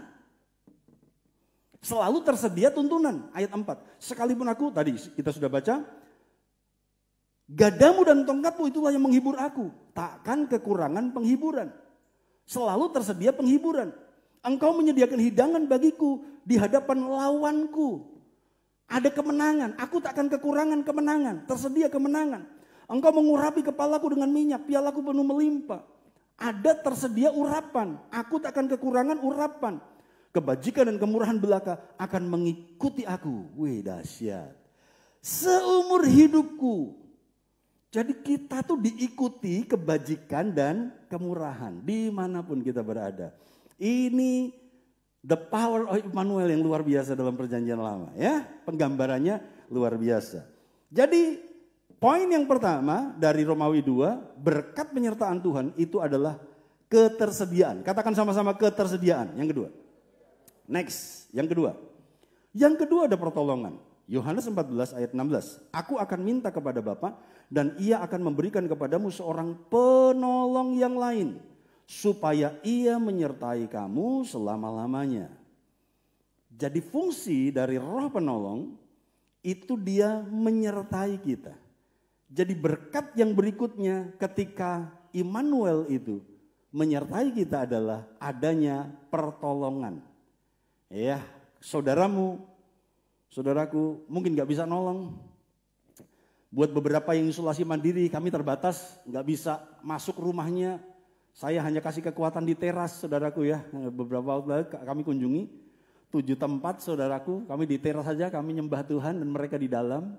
Selalu tersedia tuntunan. Ayat 4. Sekalipun aku, tadi kita sudah baca, Gadamu dan tongkatmu itulah yang menghibur aku. Takkan kekurangan penghiburan. Selalu tersedia penghiburan. Engkau menyediakan hidangan bagiku di hadapan lawanku. Ada kemenangan, aku takkan kekurangan kemenangan, tersedia kemenangan. Engkau mengurapi kepalaku dengan minyak, pialaku penuh melimpah. Ada tersedia urapan, aku takkan kekurangan urapan. Kebajikan dan kemurahan belaka akan mengikuti aku. Wih, dahsyat. Seumur hidupku. Jadi kita tuh diikuti kebajikan dan kemurahan dimanapun kita berada. Ini the power of Immanuel yang luar biasa dalam perjanjian lama ya. Penggambarannya luar biasa. Jadi poin yang pertama dari Romawi 2, berkat penyertaan Tuhan itu adalah ketersediaan. Katakan sama-sama ketersediaan. Yang kedua. Next, yang kedua. Yang kedua ada pertolongan. Yohanes 14 ayat 16. Aku akan minta kepada Bapa dan ia akan memberikan kepadamu seorang penolong yang lain, supaya ia menyertai kamu selama-lamanya. Jadi fungsi dari roh penolong itu dia menyertai kita. Jadi berkat yang berikutnya ketika Immanuel itu menyertai kita adalah adanya pertolongan. Ya, saudaramu, saudaraku mungkin gak bisa nolong. Buat beberapa yang isolasi mandiri kami terbatas, gak bisa masuk rumahnya. Saya hanya kasih kekuatan di teras saudaraku ya. Beberapa waktu lalu kami kunjungi 7 tempat saudaraku. Kami di teras saja, kami nyembah Tuhan dan mereka di dalam.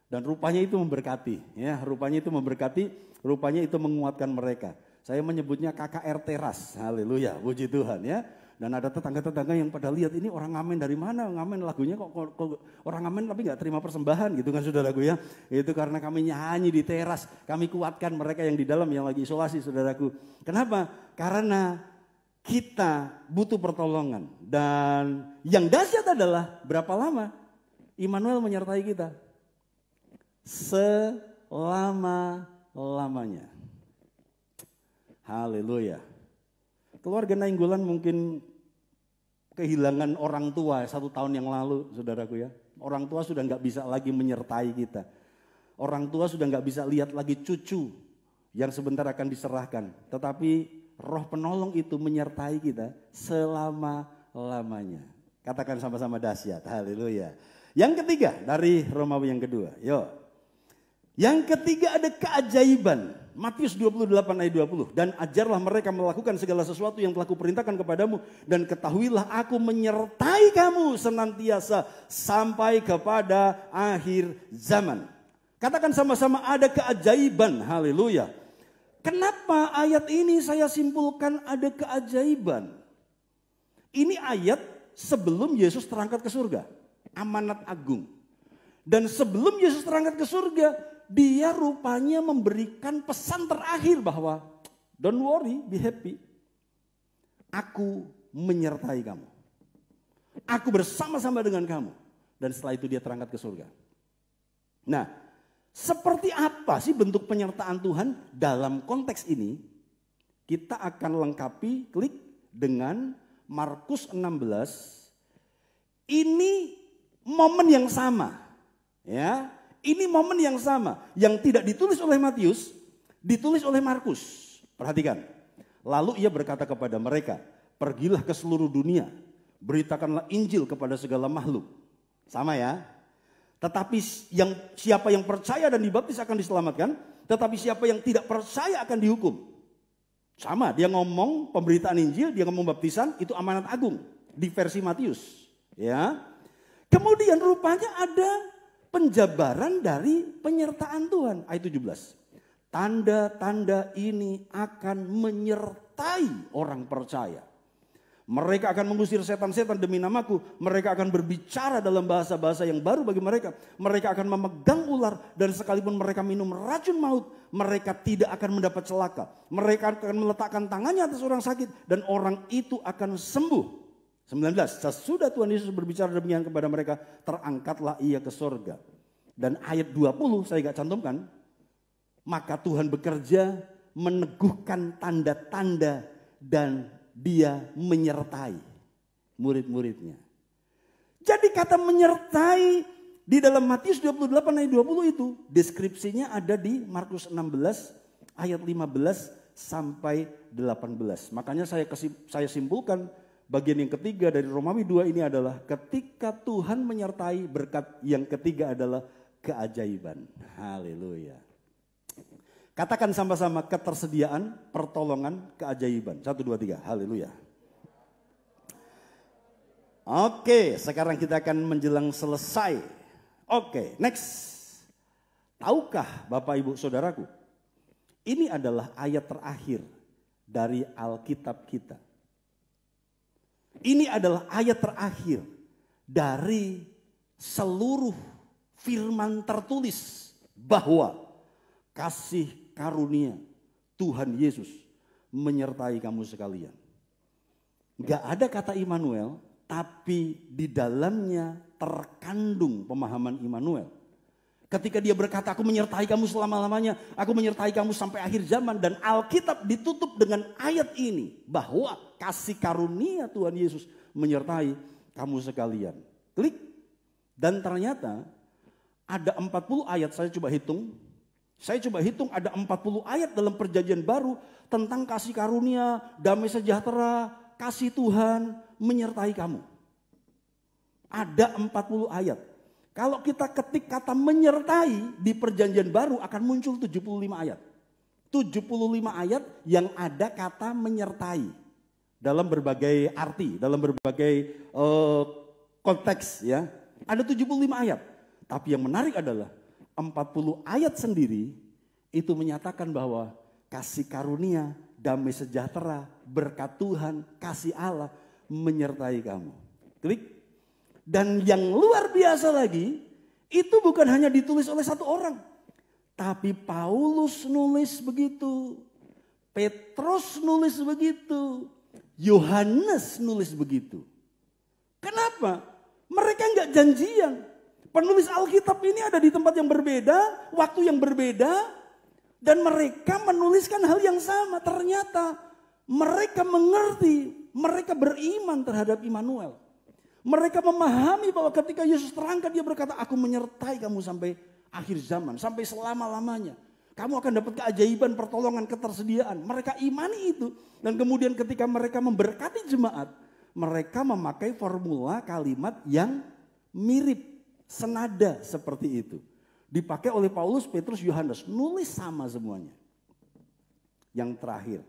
Dan rupanya itu memberkati. Ya, rupanya itu memberkati, rupanya itu menguatkan mereka. Saya menyebutnya KKR teras. Haleluya, puji Tuhan ya. Dan ada tetangga-tetangga yang pada lihat ini orang ngamen dari mana, ngamen lagunya kok orang ngamen tapi gak terima persembahan gitu kan saudaraku ya. Itu karena kami nyanyi di teras, kami kuatkan mereka yang di dalam yang lagi isolasi saudaraku. Kenapa? Karena kita butuh pertolongan. Dan yang dahsyat adalah berapa lama Immanuel menyertai kita? Selama-lamanya. Haleluya. Keluarga Nainggolan mungkin kehilangan orang tua 1 tahun yang lalu saudaraku ya. Orang tua sudah gak bisa lagi menyertai kita. Orang tua sudah gak bisa lihat lagi cucu yang sebentar akan diserahkan. Tetapi roh penolong itu menyertai kita selama-lamanya. Katakan sama-sama dahsyat, haleluya. Yang ketiga dari Romawi yang kedua, yuk. Yang ketiga ada keajaiban. Matius 28 ayat 20. Dan ajarlah mereka melakukan segala sesuatu yang telah kuperintahkan kepadamu. Dan ketahuilah aku menyertai kamu senantiasa sampai kepada akhir zaman. Katakan sama-sama ada keajaiban. Haleluya. Kenapa ayat ini saya simpulkan ada keajaiban? Ini ayat sebelum Yesus terangkat ke surga. Amanat agung. Dan sebelum Yesus terangkat ke surga, dia rupanya memberikan pesan terakhir bahwa don't worry, be happy. Aku menyertai kamu. Aku bersama-sama dengan kamu. Dan setelah itu dia terangkat ke surga. Nah, seperti apa sih bentuk penyertaan Tuhan dalam konteks ini? Kita akan lengkapi klik dengan Markus 16. Ini momen yang sama. Ya, ini momen yang sama, yang tidak ditulis oleh Matius, ditulis oleh Markus. Perhatikan. Lalu ia berkata kepada mereka, pergilah ke seluruh dunia, beritakanlah Injil kepada segala makhluk. Sama ya. Tetapi siapa yang percaya dan dibaptis akan diselamatkan, tetapi siapa yang tidak percaya akan dihukum. Sama, dia ngomong pemberitaan Injil, dia ngomong baptisan, itu amanat agung di versi Matius. Ya. Kemudian rupanya ada penjabaran dari penyertaan Tuhan. Ayat 17. Tanda-tanda ini akan menyertai orang percaya. Mereka akan mengusir setan-setan demi namaku. Mereka akan berbicara dalam bahasa-bahasa yang baru bagi mereka. Mereka akan memegang ular dan sekalipun mereka minum racun maut, mereka tidak akan mendapat celaka. Mereka akan meletakkan tangannya atas orang sakit dan orang itu akan sembuh. 19. Sesudah Tuhan Yesus berbicara demikian kepada mereka, terangkatlah ia ke sorga. Dan ayat 20 saya gak cantumkan. Maka Tuhan bekerja meneguhkan tanda-tanda dan dia menyertai murid-muridnya. Jadi kata menyertai Di dalam Matius 28 ayat 20 itu deskripsinya ada di Markus 16 ayat 15 sampai 18. Makanya saya simpulkan bagian yang ketiga dari Romawi 2 ini adalah ketika Tuhan menyertai, berkat yang ketiga adalah keajaiban. Haleluya. Katakan sama-sama, ketersediaan, pertolongan, keajaiban. 1, 2, 3. Haleluya. Oke, sekarang kita akan menjelang selesai. Oke, next. Tahukah Bapak Ibu Saudaraku, ini adalah ayat terakhir dari Alkitab kita. Ini adalah ayat terakhir dari seluruh firman tertulis bahwa kasih karunia Tuhan Yesus menyertai kamu sekalian. Gak ada kata Immanuel, tapi di dalamnya terkandung pemahaman Immanuel. Ketika dia berkata, aku menyertai kamu selama-lamanya, aku menyertai kamu sampai akhir zaman. Dan Alkitab ditutup dengan ayat ini, bahwa kasih karunia Tuhan Yesus menyertai kamu sekalian. Klik. Dan ternyata ada 40 ayat, saya coba hitung ada 40 ayat dalam perjanjian baru tentang kasih karunia, damai sejahtera, kasih Tuhan menyertai kamu. Ada 40 ayat. Kalau kita ketik kata menyertai di perjanjian baru akan muncul 75 ayat. 75 ayat yang ada kata menyertai dalam berbagai arti, dalam berbagai konteks ya. Ada 75 ayat. Tapi yang menarik adalah 40 ayat sendiri itu menyatakan bahwa kasih karunia, damai sejahtera, berkat Tuhan, kasih Allah menyertai kamu. Klik. Dan yang luar biasa lagi, itu bukan hanya ditulis oleh satu orang. Tapi Paulus nulis begitu, Petrus nulis begitu, Yohanes nulis begitu. Kenapa? Mereka nggak janjian. Penulis Alkitab ini ada di tempat yang berbeda, waktu yang berbeda, dan mereka menuliskan hal yang sama. Ternyata mereka mengerti, mereka beriman terhadap Immanuel. Mereka memahami bahwa ketika Yesus terangkat, dia berkata, aku menyertai kamu sampai akhir zaman, sampai selama-lamanya. Kamu akan dapat keajaiban, pertolongan, ketersediaan. Mereka imani itu. Dan kemudian ketika mereka memberkati jemaat, mereka memakai formula kalimat yang mirip. Senada seperti itu. Dipakai oleh Paulus, Petrus, Yohanes. Nulis sama semuanya. Yang terakhir.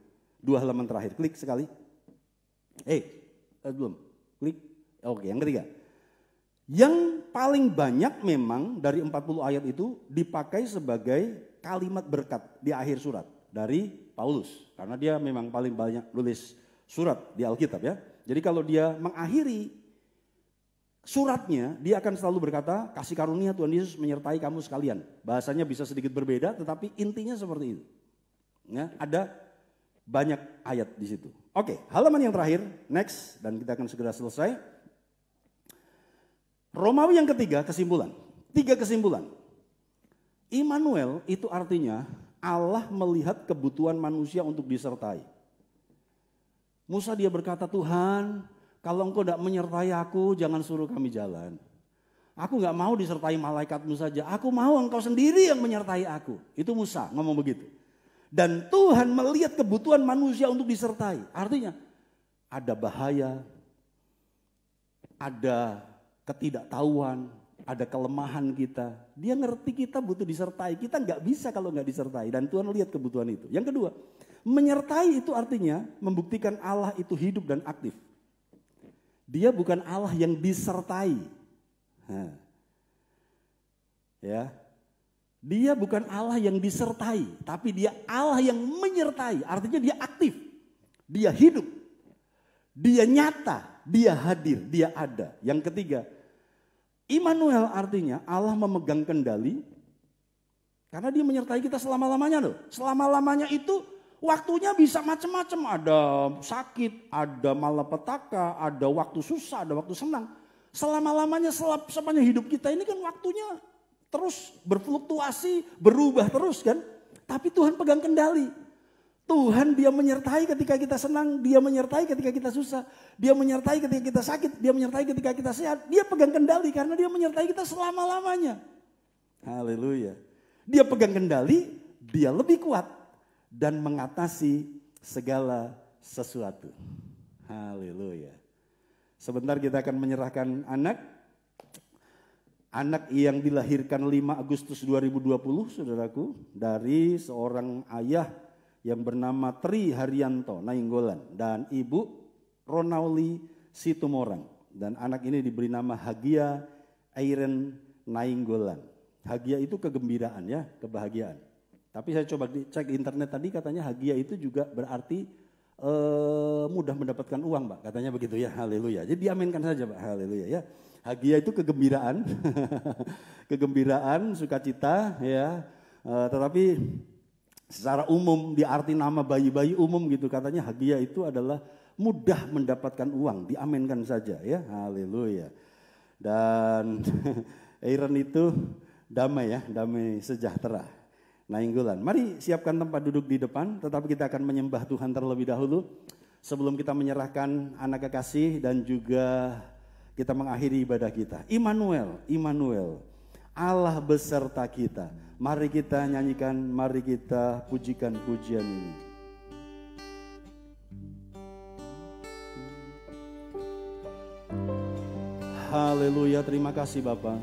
2 halaman terakhir. Klik sekali. Belum. Klik. Oke, yang ketiga. Yang paling banyak memang dari 40 ayat itu dipakai sebagai kalimat berkat di akhir surat. Dari Paulus. Karena dia memang paling banyak nulis surat di Alkitab ya. Jadi kalau dia mengakhiri suratnya, dia akan selalu berkata, kasih karunia Tuhan Yesus menyertai kamu sekalian. Bahasanya bisa sedikit berbeda, tetapi intinya seperti itu. Ya, ada banyak ayat di situ. Oke, halaman yang terakhir, next, dan kita akan segera selesai. Romawi yang ketiga, kesimpulan. 3 kesimpulan. Immanuel itu artinya Allah melihat kebutuhan manusia untuk disertai. Musa dia berkata, Tuhan, kalau engkau tidak menyertai aku, jangan suruh kami jalan. Aku nggak mau disertai malaikatmu saja. Aku mau engkau sendiri yang menyertai aku. Itu Musa ngomong begitu. Dan Tuhan melihat kebutuhan manusia untuk disertai. Artinya ada bahaya, ada ketidaktahuan, ada kelemahan kita. Dia ngerti kita butuh disertai. Kita nggak bisa kalau nggak disertai. Dan Tuhan lihat kebutuhan itu. Yang kedua, menyertai itu artinya membuktikan Allah itu hidup dan aktif. Dia bukan Allah yang disertai. Ya. Dia bukan Allah yang disertai, tapi dia Allah yang menyertai. Artinya dia aktif. Dia hidup. Dia nyata, dia hadir, dia ada. Yang ketiga, Immanuel artinya Allah memegang kendali karena dia menyertai kita selama-lamanya loh. Selama-lamanya itu waktunya bisa macam-macam, ada sakit, ada malapetaka, ada waktu susah, ada waktu senang. Selama-lamanya, sepanjang hidup kita ini kan waktunya terus berfluktuasi, berubah terus kan. Tapi Tuhan pegang kendali. Tuhan dia menyertai ketika kita senang, dia menyertai ketika kita susah, dia menyertai ketika kita sakit, dia menyertai ketika kita sehat. Dia pegang kendali karena dia menyertai kita selama-lamanya. Haleluya. Dia pegang kendali, dia lebih kuat dan mengatasi segala sesuatu. Haleluya. Sebentar kita akan menyerahkan anak yang dilahirkan 5 Agustus 2020, saudaraku, dari seorang ayah yang bernama Tri Haryanto Nainggolan dan ibu Ronauli Situmorang. Dan anak ini diberi nama Hagia Airen Nainggolan. Hagia itu kegembiraan ya, kebahagiaan. Tapi saya coba cek internet tadi, katanya Hagia itu juga berarti mudah mendapatkan uang, Pak. Katanya begitu ya, haleluya. Jadi diaminkan saja, Pak, haleluya ya. Hagia itu kegembiraan, kegembiraan, sukacita ya. Tetapi secara umum di arti nama bayi-bayi umum gitu, katanya Hagia itu adalah mudah mendapatkan uang, diaminkan saja ya, haleluya. Dan Aaron itu damai ya, damai sejahtera. Nainggolan. Mari siapkan tempat duduk di depan, tetapi kita akan menyembah Tuhan terlebih dahulu sebelum kita menyerahkan anak kekasih dan juga kita mengakhiri ibadah kita. Immanuel, Immanuel, Allah beserta kita. Mari kita nyanyikan, mari kita pujikan pujian ini. Haleluya, terima kasih Bapa.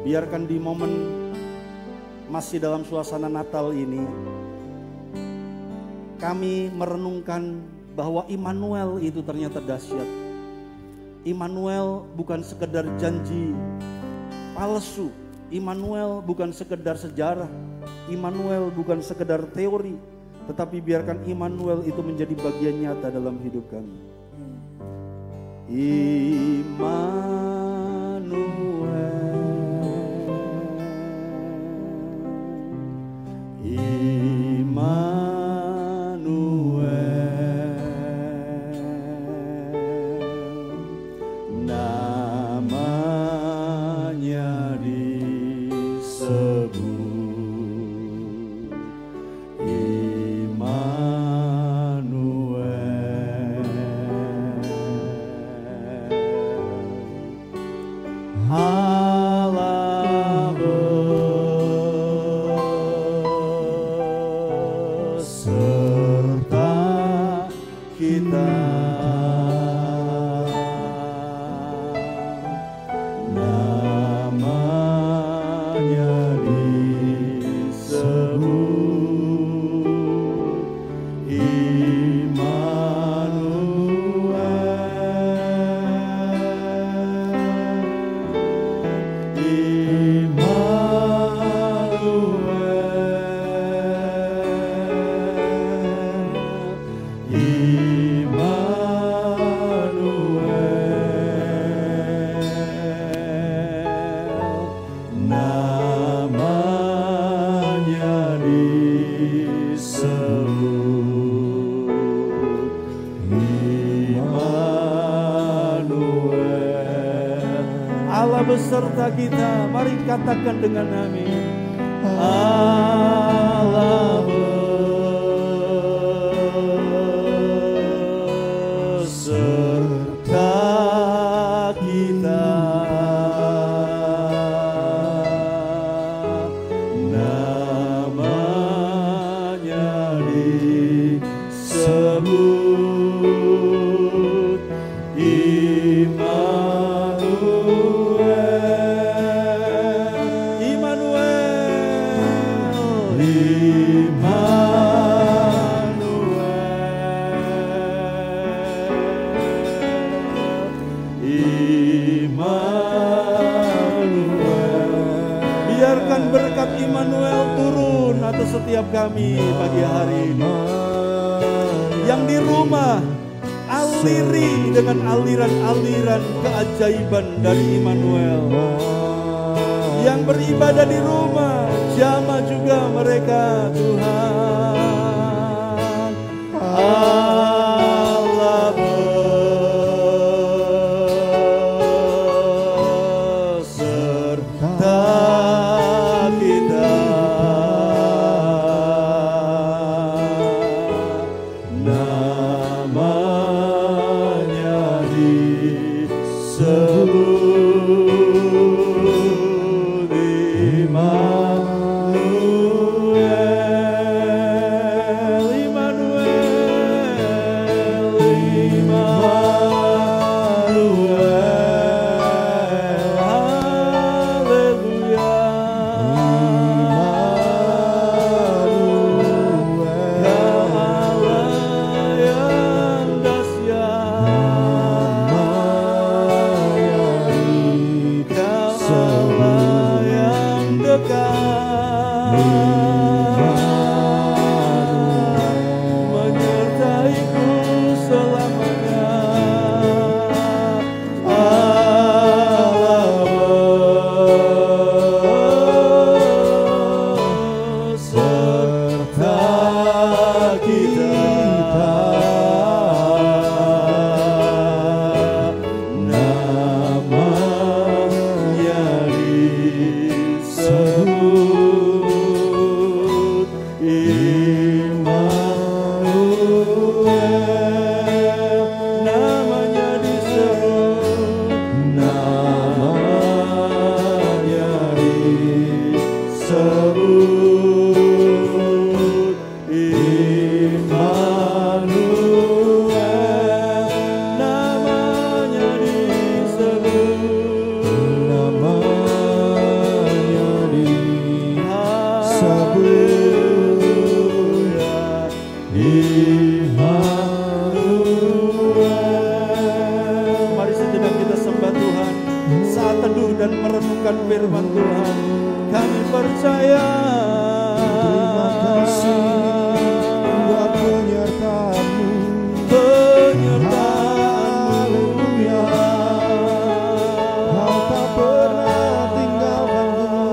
Biarkan di momen masih dalam suasana Natal ini, kami merenungkan bahwa Immanuel itu ternyata dahsyat. Immanuel bukan sekedar janji palsu. Immanuel bukan sekedar sejarah. Immanuel bukan sekedar teori. Tetapi biarkan Immanuel itu menjadi bagian nyata dalam hidup kami. Beserta kita, mari katakan dengan amin. Allah beserta kita, namanya disebut berkat Immanuel turun atas setiap kami pagi hari ini. Yang di rumah, aliri dengan aliran-aliran keajaiban dari Immanuel. Yang beribadah di rumah, jamah juga mereka Tuhan. Allah beserta kita, namanya disebut Immanuel, Immanuel, Immanuel, haleluya. Menyertaiku selamanya, Allah beserta kita, namanya disebut Immanuel, namanya disebut, namanya disebut Immanuel, namanya disebut, namanya disebut Immanuel. Mari sejenak kita sembah Tuhan saat teduh dan merenungkan firman Tuhan. Kami percaya. Terima kasih buat penyertaan-Mu, Haleluya. Kau tak pernah tinggalkanku.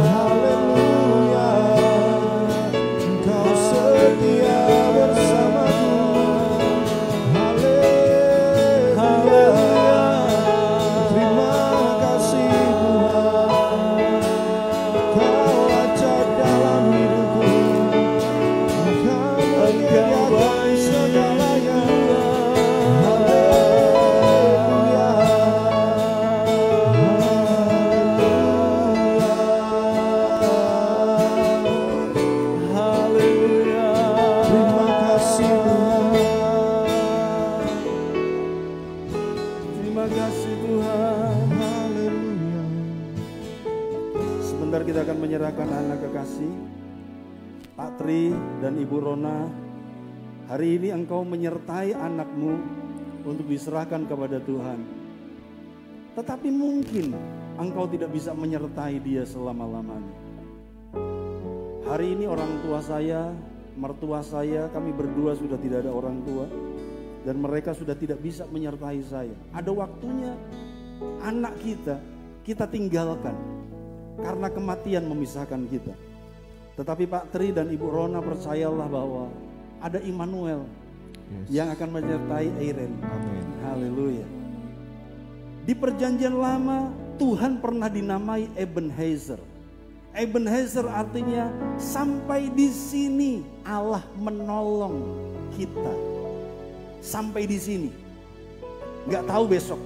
Haleluya, Engkau setia bersamaku. Haleluya, terima kasih Tuhan. Kau ajar dalam hidupku, Engkau menyediakan segalanya. Haleluya, Haleluya. terima kasih Tuhan. Terima kasih Tuhan. Haleluya. Sebentar kita akan menyerahkan anak kekasih Pak Tri dan Ibu Rona. Hari ini engkau menyertai anakmu untuk diserahkan kepada Tuhan. Tetapi mungkin engkau tidak bisa menyertai dia selama-lamanya. Hari ini orang tua saya, mertua saya, kami berdua sudah tidak ada orang tua. Dan mereka sudah tidak bisa menyertai saya. Ada waktunya anak kita tinggalkan. Karena kematian memisahkan kita. Tetapi Pak Tri dan Ibu Rona percayalah bahwa ada Immanuel yang akan menyertai Airen. Amin. Haleluya. Di perjanjian lama Tuhan pernah dinamai Ebenezer. Ebenezer artinya sampai di sini Allah menolong kita. Sampai di sini. Nggak tahu besok.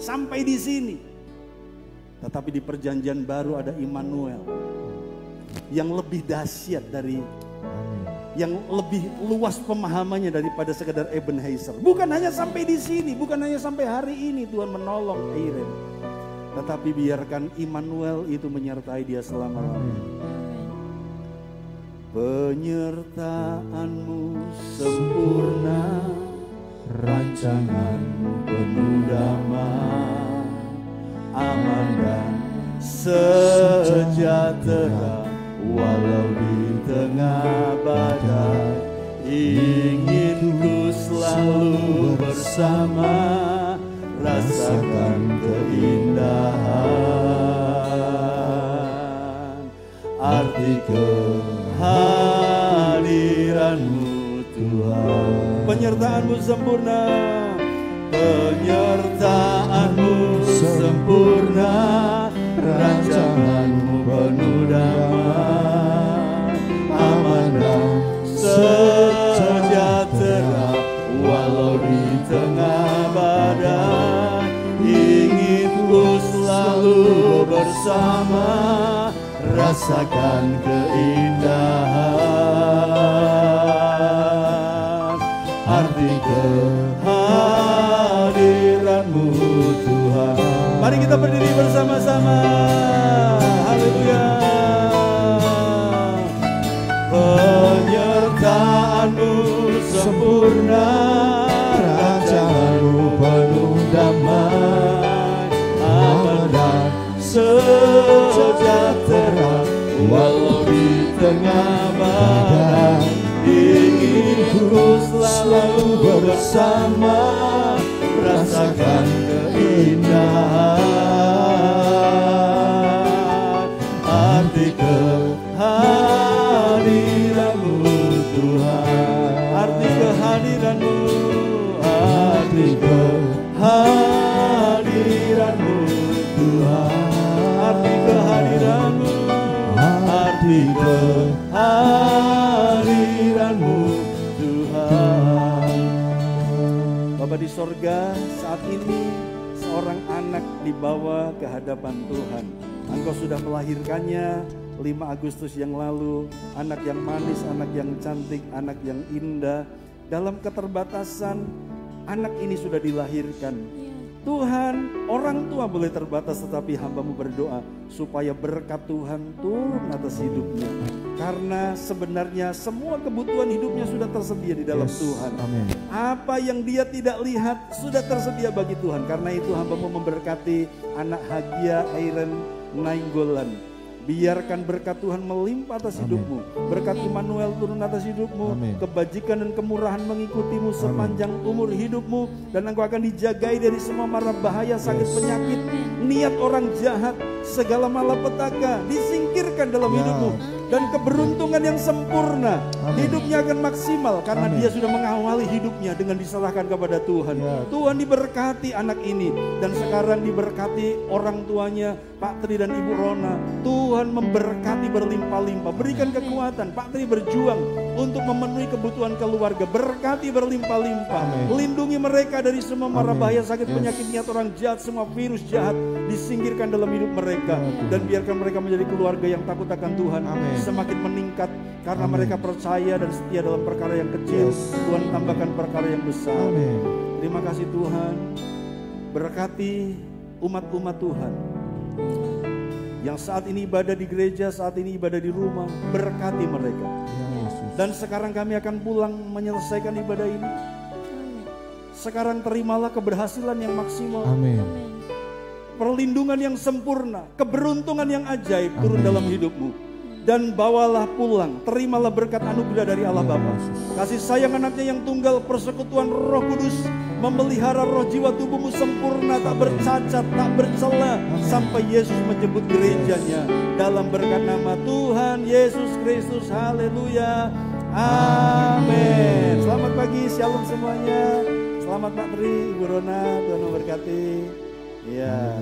Sampai di sini. Tetapi di perjanjian baru ada Immanuel yang lebih dahsyat dari, yang lebih luas pemahamannya daripada sekedar Ebenezer. Bukan hanya sampai di sini, bukan hanya sampai hari ini Tuhan menolong Airen, tetapi biarkan Immanuel itu menyertai dia selama-lamanya. Penyertaan-Mu sempurna, rancangan-Mu penuh damai, aman dan sejahtera walau di tengah badai. Ingin ku selalu bersama, rasakan keindahan arti kehadiran-Mu Tuhan. Penyertaan-Mu sempurna, penyertaan-Mu sempurna, rancangan-Mu penuh damai, aman dan sejahtera bersama, rasakan keindahan arti kehadiran-Mu Tuhan. Mari kita berdiri bersama-sama. Haleluya. Penyertaan-Mu sempurna, rancangan-Mu penuh damai, aman dan sejahtera. Walau di tengah badai, inginku selalu bersama, rasakan keindahan arti kehadiran-Mu Tuhan. Arti kehadiran-Mu, arti kehadiran-Mu Tuhan. Arti kehadiran-Mu, arti kehadiran-Mu Tuhan. Bapa di sorga, saat ini seorang anak dibawa ke hadapan Tuhan. Engkau sudah melahirkannya 5 Agustus yang lalu. Anak yang manis, anak yang cantik, anak yang indah. Dalam keterbatasan, anak ini sudah dilahirkan. Tuhan, orang tua boleh terbatas, tetapi hamba-Mu berdoa supaya berkat Tuhan turun atas hidupnya. Karena sebenarnya semua kebutuhan hidupnya sudah tersedia di dalam Tuhan. Amen. Apa yang dia tidak lihat sudah tersedia bagi Tuhan. Karena itu hamba-Mu memberkati anak Hagia Airen Nainggolan. Biarkan berkat Tuhan melimpah atas hidupmu. Berkat Immanuel turun atas hidupmu. Amin. Kebajikan dan kemurahan mengikutimu sepanjang umur hidupmu. Dan engkau akan dijagai dari semua mara bahaya, sakit, penyakit, niat orang jahat, segala malapetaka disingkirkan dalam hidupmu. Dan keberuntungan yang sempurna, hidupnya akan maksimal. Karena dia sudah mengawali hidupnya dengan diserahkan kepada Tuhan. Tuhan diberkati anak ini. Dan sekarang diberkati orang tuanya, Pak Tri dan Ibu Rona. Tuhan memberkati berlimpah-limpah. Berikan kekuatan. Pak Tri berjuang untuk memenuhi kebutuhan keluarga. Berkati berlimpah-limpah. Lindungi mereka dari semua mara bahaya, sakit, penyakit, niat orang jahat, semua virus jahat disingkirkan dalam hidup mereka. Dan biarkan mereka menjadi keluarga yang takut akan Tuhan. Semakin meningkat karena mereka percaya dan setia dalam perkara yang kecil. Tuhan tambahkan perkara yang besar. Terima kasih Tuhan. Berkati umat-umat Tuhan yang saat ini ibadah di gereja, saat ini ibadah di rumah. Berkati mereka. Dan sekarang kami akan pulang menyelesaikan ibadah ini. Sekarang terimalah keberhasilan yang maksimal. Perlindungan yang sempurna, keberuntungan yang ajaib turun dalam hidupmu. Dan bawalah pulang, terimalah berkat anugerah dari Allah Bapa. Kasih sayang anaknya yang tunggal, persekutuan Roh Kudus memelihara roh jiwa tubuhmu sempurna, tak bercacat, tak bercela, sampai Yesus menjemput gerejanya dalam berkat nama Tuhan Yesus Kristus. Haleluya, amin. Selamat pagi, shalom semuanya. Selamat Pak Tri, Ibu Rona, Tuhan memberkati. Ya.